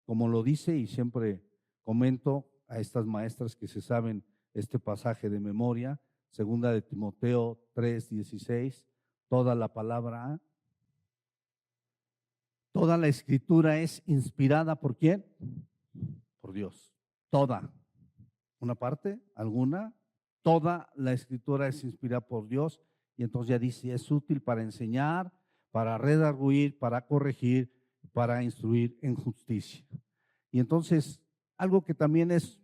como lo dice, y siempre comento a estas maestras que se saben este pasaje de memoria, segunda de Timoteo 3:16, toda la palabra, toda la escritura es inspirada ¿por quién? Por Dios. Toda. Una parte, alguna, toda la escritura es inspirada por Dios y entonces ya dice, es útil para enseñar, para redarguir, para corregir, para instruir en justicia. Y entonces, algo que también es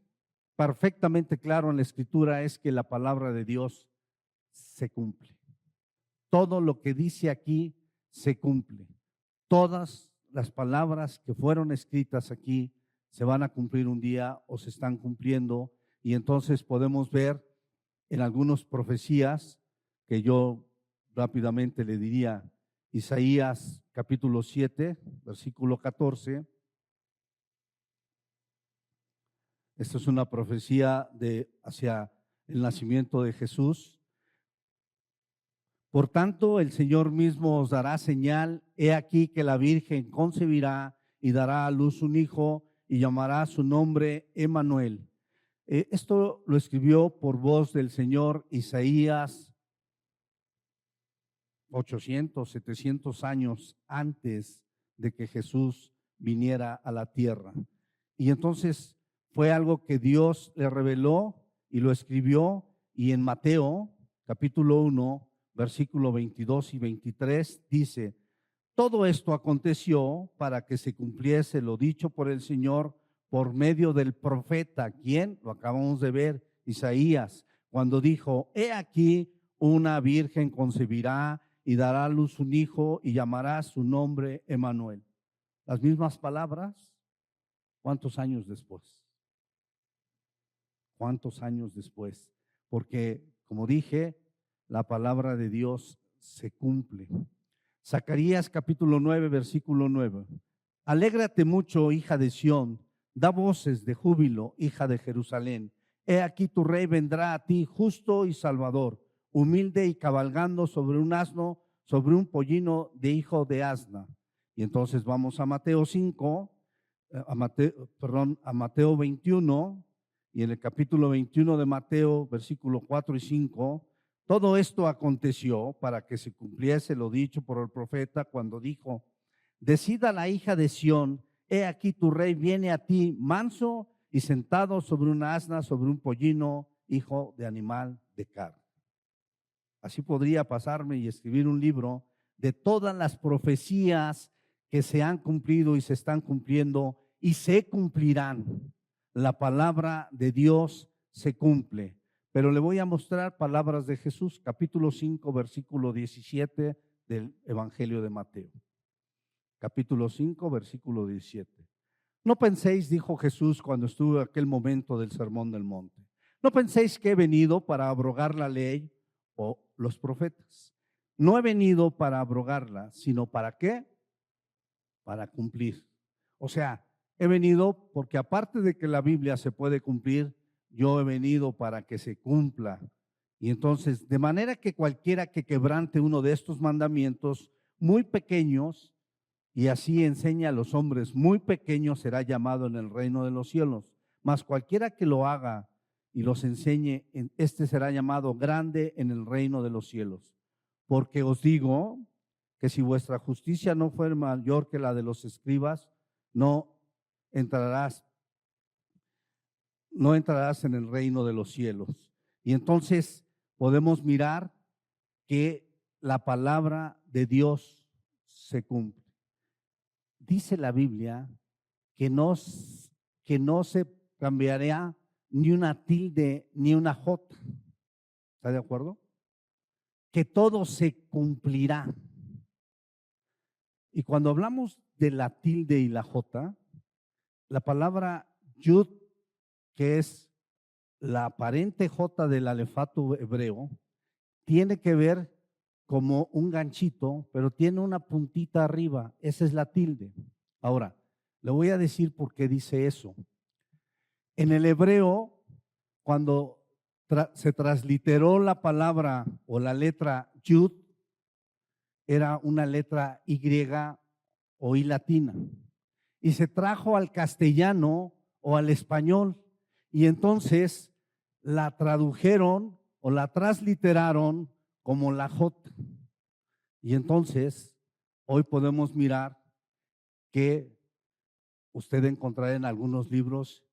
perfectamente claro en la escritura es que la palabra de Dios se cumple. Todo lo que dice aquí se cumple. Todas las palabras que fueron escritas aquí se van a cumplir un día o se están cumpliendo y entonces podemos ver en algunas profecías que yo rápidamente le diría, Isaías capítulo 7, versículo 14. Esta es una profecía hacia el nacimiento de Jesús. Por tanto, el Señor mismo os dará señal, he aquí que la Virgen concebirá y dará a luz un hijo y llamará su nombre Emmanuel. Esto lo escribió por voz del Señor Isaías 800, 700 años antes de que Jesús viniera a la tierra. Y entonces fue algo que Dios le reveló y lo escribió, y en Mateo capítulo 1, versículo 22 y 23 dice, todo esto aconteció para que se cumpliese lo dicho por el Señor por medio del profeta, ¿quién? Lo acabamos de ver, Isaías, cuando dijo, he aquí una virgen concebirá y dará a luz un hijo y llamará su nombre Emmanuel. Las mismas palabras, ¿cuántos años después? ¿Cuántos años después? Porque, como dije, la palabra de Dios se cumple. Zacarías capítulo 9, versículo 9. Alégrate mucho, hija de Sión, da voces de júbilo, hija de Jerusalén. He aquí tu rey vendrá a ti, justo y salvador, humilde y cabalgando sobre un asno, sobre un pollino de hijo de asna. Y entonces vamos a Mateo 5, a Mateo 21, y en el capítulo 21 de Mateo, versículo 4 y 5, todo esto aconteció para que se cumpliese lo dicho por el profeta cuando dijo, decida la hija de Sión, he aquí tu rey viene a ti manso y sentado sobre un asna, sobre un pollino, hijo de animal de carne. Así podría pasarme y escribir un libro de todas las profecías que se han cumplido y se están cumpliendo y se cumplirán. La palabra de Dios se cumple. Pero le voy a mostrar palabras de Jesús, capítulo 5, versículo 17 del Evangelio de Mateo. Capítulo 5, versículo 17. No penséis, dijo Jesús cuando estuvo en aquel momento del Sermón del Monte, no penséis que he venido para abrogar la ley o los profetas. No he venido para abrogarla, sino ¿para qué? Para cumplir. O sea, he venido porque aparte de que la Biblia se puede cumplir, yo he venido para que se cumpla. Y entonces, de manera que cualquiera que quebrante uno de estos mandamientos muy pequeños, y así enseña a los hombres muy pequeños, será llamado en el reino de los cielos. Mas cualquiera que lo haga y los enseñe, este será llamado grande en el reino de los cielos. Porque os digo que si vuestra justicia no fuera mayor que la de los escribas, no entrarás no entrarás en el reino de los cielos. Y entonces podemos mirar que la palabra de Dios se cumple. Dice la Biblia que no se cambiará ni una tilde ni una jota. ¿Está de acuerdo? Que todo se cumplirá. Y cuando hablamos de la tilde y la jota, la palabra yud, que es la aparente jota del alefato hebreo, tiene que ver como un ganchito, pero tiene una puntita arriba. Esa es la tilde. Ahora, le voy a decir por qué dice eso. En el hebreo, cuando se transliteró la palabra o la letra yud, era una letra Y o I latina. Y se trajo al castellano o al español. Y entonces la tradujeron o la transliteraron como la J. Y entonces hoy podemos mirar que usted encontrará en algunos libros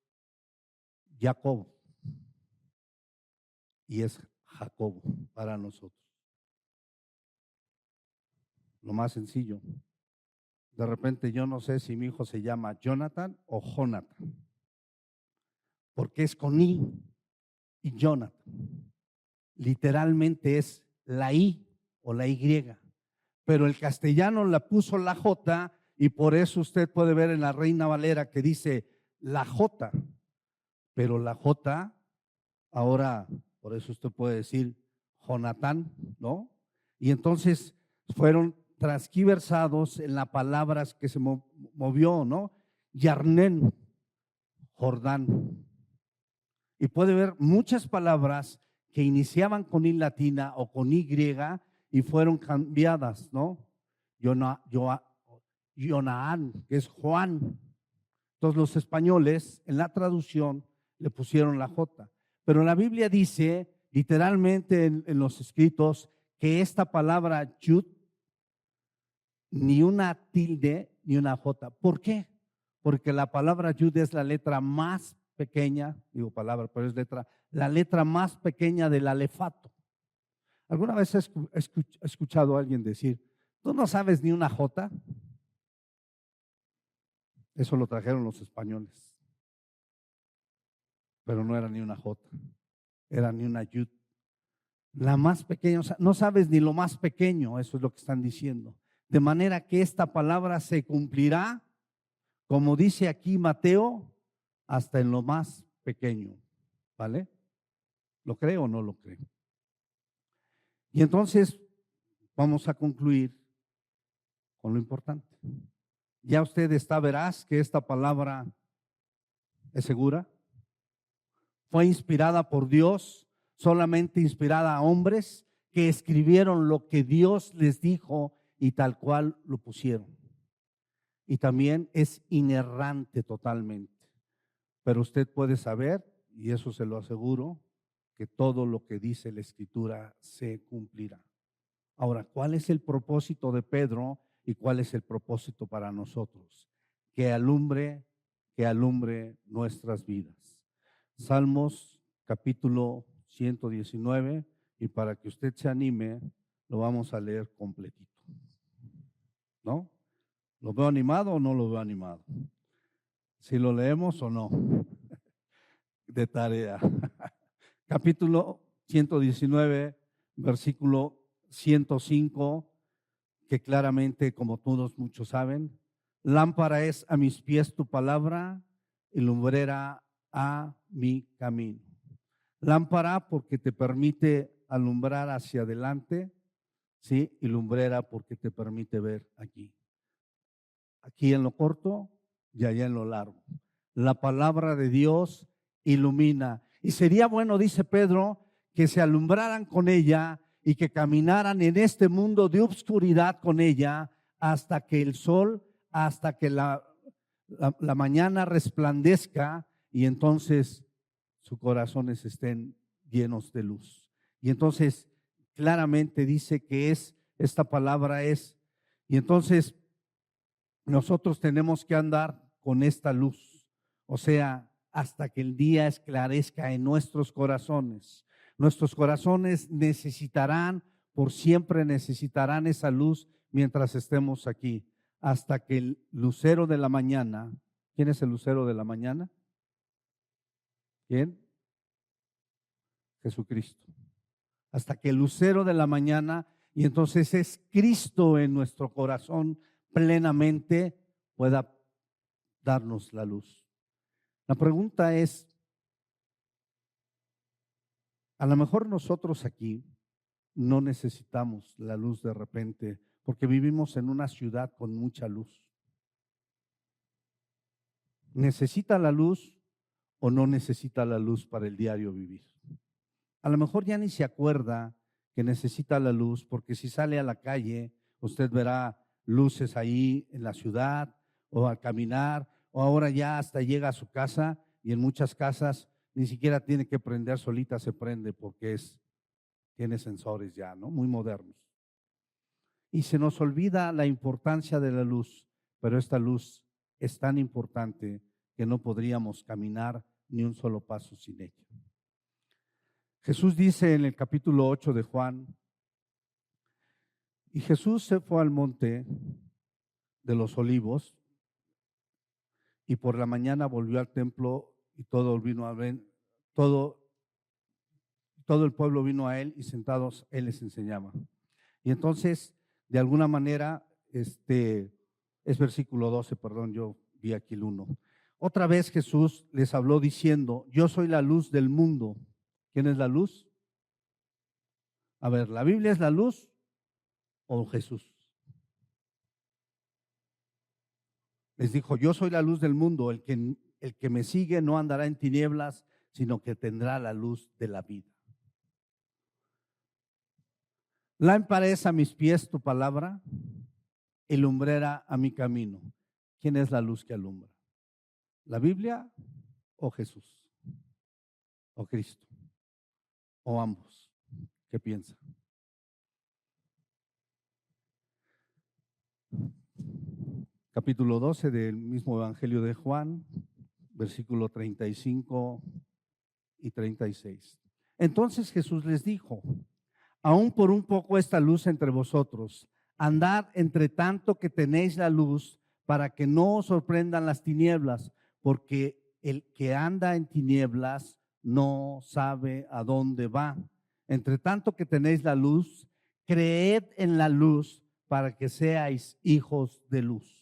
Jacob. Y es Jacobo para nosotros. Lo más sencillo. De repente yo no sé si mi hijo se llama Jonathan o Jonathan, porque es con I y Jonathan. Literalmente es la I o la Y, pero el castellano la puso la J y por eso usted puede ver en la Reina Valera que dice la J, pero la J ahora, por eso usted puede decir Jonathan, ¿no? Y entonces fueron transquiversados en las palabras que se movió, ¿no? Yarnén, Jordán. Y puede ver muchas palabras que iniciaban con I latina o con Y y fueron cambiadas, ¿no? Jonaan, que es Juan. Entonces los españoles en la traducción le pusieron la J. Pero la Biblia dice, literalmente en los escritos, que esta palabra yud, ni una tilde ni una J. ¿Por qué? Porque la palabra yud es la letra más pequeña, digo palabra, pero es la letra más pequeña del alefato. ¿Alguna vez he escuchado a alguien decir, tú no sabes ni una J? Eso lo trajeron los españoles. Pero no era ni una J, era ni una yud. La más pequeña, o sea, no sabes ni lo más pequeño, eso es lo que están diciendo. De manera que esta palabra se cumplirá, como dice aquí Mateo, hasta en lo más pequeño. ¿Vale? ¿Lo cree o no lo cree? Y entonces vamos a concluir con lo importante. Ya usted está veraz que esta palabra es segura. Fue inspirada por Dios, solamente inspirada a hombres que escribieron lo que Dios les dijo y tal cual lo pusieron. Y también es inerrante totalmente. Pero usted puede saber, y eso se lo aseguro, que todo lo que dice la Escritura se cumplirá. Ahora, ¿cuál es el propósito de Pedro y cuál es el propósito para nosotros? Que alumbre nuestras vidas. Salmos capítulo 119, y para que usted se anime, lo vamos a leer completito. ¿No? ¿Lo veo animado o no lo veo animado? Si lo leemos o no. De tarea. Capítulo 119, versículo 105, que claramente, como todos muchos saben, lámpara es a mis pies tu palabra y lumbrera a mi camino. Lámpara porque te permite alumbrar hacia adelante, ¿sí? Y lumbrera porque te permite ver aquí. Aquí en lo corto y allá en lo largo. La palabra de Dios ilumina. Y sería bueno, dice Pedro, que se alumbraran con ella y que caminaran en este mundo de obscuridad con ella hasta que el sol, hasta que la mañana resplandezca y entonces sus corazones estén llenos de luz. Y entonces claramente dice que esta palabra es, y entonces nosotros tenemos que andar con esta luz, o sea, hasta que el día esclarezca en nuestros corazones. Nuestros corazones necesitarán, por siempre necesitarán esa luz mientras estemos aquí, hasta que el lucero de la mañana. ¿Quién es el lucero de la mañana? ¿Quién? Jesucristo. Hasta que el lucero de la mañana, y entonces es Cristo en nuestro corazón plenamente, pueda darnos la luz. La pregunta es, a lo mejor nosotros aquí no necesitamos la luz de repente, porque vivimos en una ciudad con mucha luz. ¿Necesita la luz o no necesita la luz para el diario vivir? A lo mejor ya ni se acuerda que necesita la luz, porque si sale a la calle, usted verá luces ahí en la ciudad o al caminar, o ahora ya hasta llega a su casa, y en muchas casas ni siquiera tiene que prender, solita se prende porque tiene sensores ya, ¿no? Muy modernos. Y se nos olvida la importancia de la luz, pero esta luz es tan importante que no podríamos caminar ni un solo paso sin ella. Jesús dice en el capítulo 8 de Juan, y Jesús se fue al monte de los olivos, y por la mañana volvió al templo, y todo el pueblo vino a él, y sentados él les enseñaba. Y entonces, de alguna manera, es versículo 12, perdón, yo vi aquí el 1. Otra vez Jesús les habló diciendo, yo soy la luz del mundo. ¿Quién es la luz? A ver, ¿la Biblia es la luz o Jesús? Les dijo, yo soy la luz del mundo, el que me sigue no andará en tinieblas, sino que tendrá la luz de la vida. Lámpara es a mis pies tu palabra y lumbrera a mi camino. ¿Quién es la luz que alumbra? ¿La Biblia o Jesús? ¿O Cristo? ¿O ambos? ¿Qué piensa? Capítulo 12 del mismo Evangelio de Juan, versículo 35 y 36. Entonces Jesús les dijo, aún por un poco esta luz entre vosotros, andad entre tanto que tenéis la luz, para que no os sorprendan las tinieblas, porque el que anda en tinieblas no sabe a dónde va. Entre tanto que tenéis la luz, creed en la luz para que seáis hijos de luz.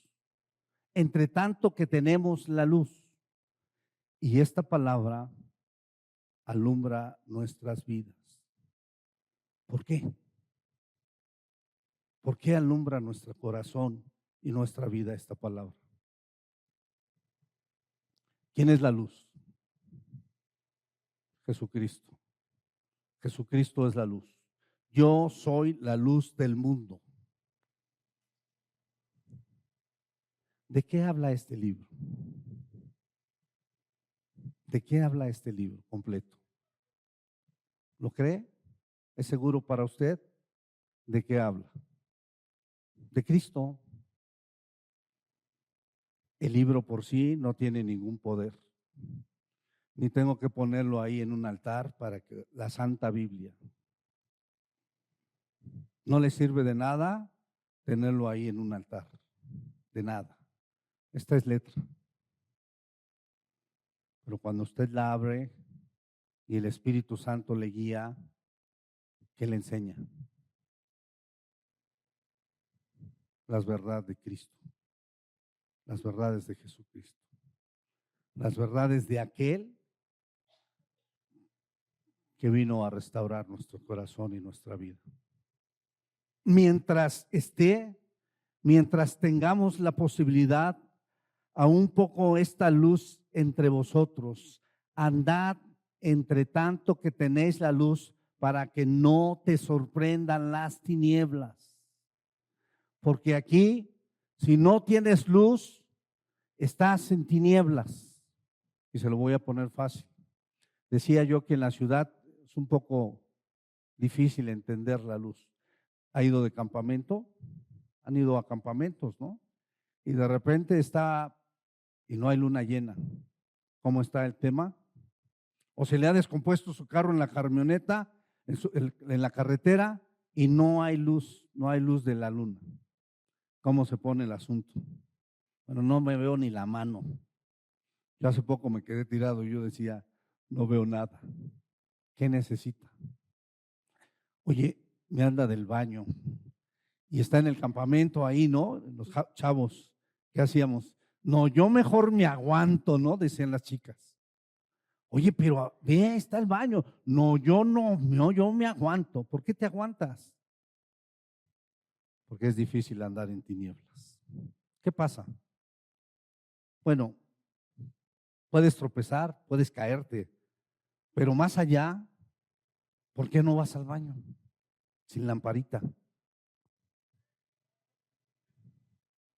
Entre tanto que tenemos la luz, y esta palabra alumbra nuestras vidas. ¿Por qué? ¿Por qué alumbra nuestro corazón y nuestra vida esta palabra? ¿Quién es la luz? Jesucristo. Jesucristo es la luz. Yo soy la luz del mundo. ¿De qué habla este libro? ¿De qué habla este libro completo? ¿Lo cree? ¿Es seguro para usted? ¿De qué habla? De Cristo. El libro por sí no tiene ningún poder. Ni tengo que ponerlo ahí en un altar para que la Santa Biblia. No le sirve de nada tenerlo ahí en un altar. De nada. Esta es letra. Pero cuando usted la abre y el Espíritu Santo le guía, ¿qué le enseña? Las verdades de Cristo. Las verdades de Jesucristo. Las verdades de aquel que vino a restaurar nuestro corazón y nuestra vida. Mientras tengamos la posibilidad, a un poco esta luz entre vosotros, andad entre tanto que tenéis la luz, para que no te sorprendan las tinieblas. Porque aquí, si no tienes luz, estás en tinieblas. Y se lo voy a poner fácil. Decía yo que en la ciudad es un poco difícil entender la luz. ¿Ha ido de campamento? Han ido a campamentos, ¿no? Y de repente y no hay luna llena. cómo está el tema. O se le ha descompuesto su carro en la camioneta, en la carretera, y no hay luz de la luna. ¿Cómo se pone el asunto? Bueno, no me veo ni la mano. Yo hace poco me quedé tirado y yo decía, no veo nada. ¿Qué necesita? Oye, me anda del baño y está en el campamento ahí, ¿no? Los chavos, ¿qué hacíamos? No, yo mejor me aguanto, ¿no? Decían las chicas. Oye, pero ve, está el baño. No, yo me aguanto. ¿Por qué te aguantas? Porque es difícil andar en tinieblas. ¿Qué pasa? Bueno, puedes tropezar, puedes caerte, pero más allá, ¿por qué no vas al baño sin lamparita?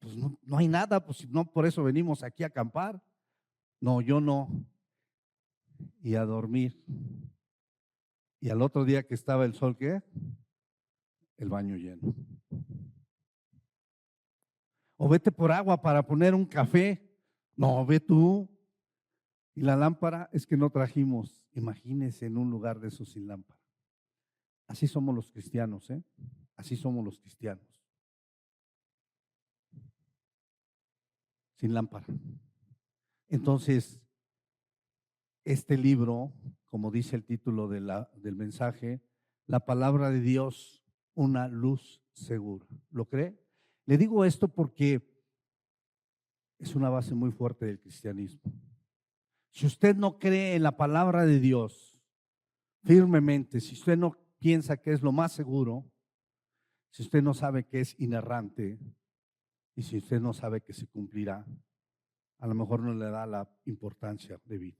Pues no hay nada, pues no, por eso venimos aquí a acampar. No, yo no. Y a dormir. Y al otro día que estaba el sol, ¿qué? El baño lleno. O vete por agua para poner un café. No, ve tú. Y la lámpara es que no trajimos. Imagínense en un lugar de esos sin lámpara. Así somos los cristianos, ¿eh? Así somos los cristianos. Sin lámpara. Entonces, este libro, como dice el título del mensaje, la palabra de Dios, una luz segura. ¿Lo cree? Le digo esto porque es una base muy fuerte del cristianismo. Si usted no cree en la palabra de Dios firmemente, si usted no piensa que es lo más seguro, si usted no sabe que es inerrante y si usted no sabe que se cumplirá, a lo mejor no le da la importancia de vida.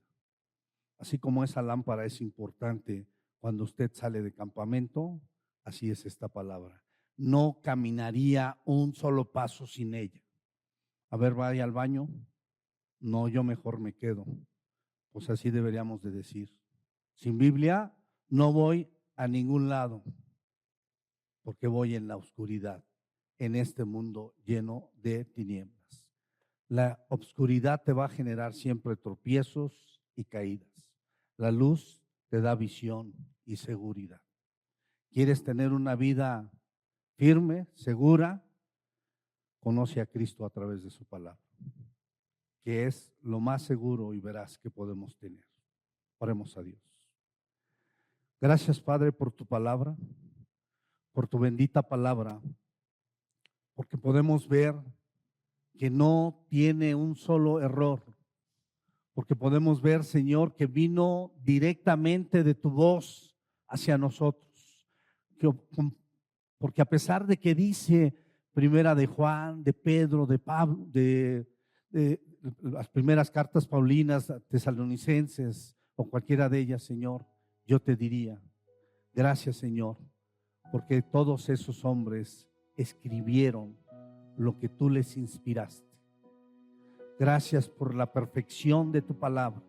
Así como esa lámpara es importante cuando usted sale de campamento, así es esta palabra. No caminaría un solo paso sin ella. A ver, vaya al baño. No, yo mejor me quedo. Pues así deberíamos de decir. Sin Biblia no voy a ningún lado, porque voy en la oscuridad, en este mundo lleno de tinieblas. La oscuridad te va a generar siempre tropiezos y caídas. La luz te da visión y seguridad. ¿Quieres tener una vida firme, segura? Conoce a Cristo a través de su palabra, que es lo más seguro y veraz que podemos tener. Oremos a Dios. Gracias, Padre, por tu palabra, por tu bendita palabra, porque podemos ver que no tiene un solo error, porque podemos ver, Señor, que vino directamente de tu voz hacia nosotros, porque a pesar de que dice primera de Juan, de Pedro, de Pablo, de las primeras cartas paulinas, tesalonicenses o cualquiera de ellas, Señor, yo te diría, gracias, Señor, porque todos esos hombres escribieron lo que tú les inspiraste. Gracias por la perfección de tu palabra.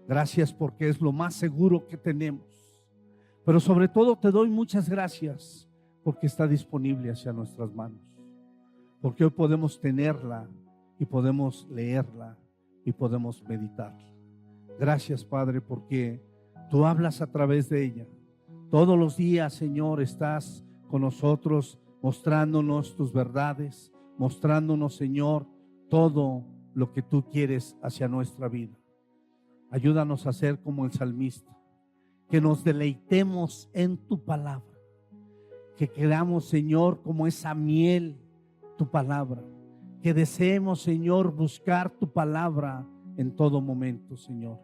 Gracias porque es lo más seguro que tenemos. Pero sobre todo te doy muchas gracias porque está disponible hacia nuestras manos. Porque hoy podemos tenerla y podemos leerla y podemos meditarla. Gracias, Padre, porque tú hablas a través de ella. Todos los días, Señor, estás con nosotros mostrándonos tus verdades, mostrándonos, Señor, todo lo que tú quieres hacia nuestra vida. Ayúdanos a ser como el salmista, que nos deleitemos en tu palabra, que queramos, Señor, como esa miel, tu palabra, que deseemos, Señor, buscar tu palabra en todo momento, Señor.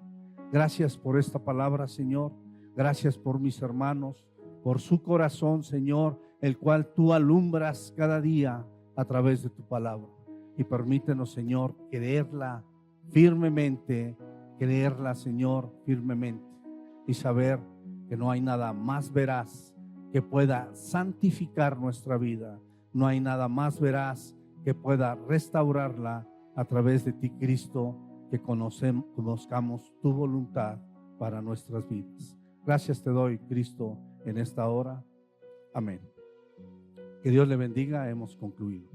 Gracias por esta palabra, Señor. Gracias por mis hermanos, por su corazón, Señor, el cual tú alumbras cada día a través de tu palabra. Y permítenos, Señor, creerla firmemente, Señor, firmemente. Y saber que no hay nada más veraz que pueda santificar nuestra vida. No hay nada más veraz que pueda restaurarla a través de ti, Cristo, que conozcamos tu voluntad para nuestras vidas. Gracias te doy, Cristo, en esta hora. Amén. Que Dios le bendiga. Hemos concluido.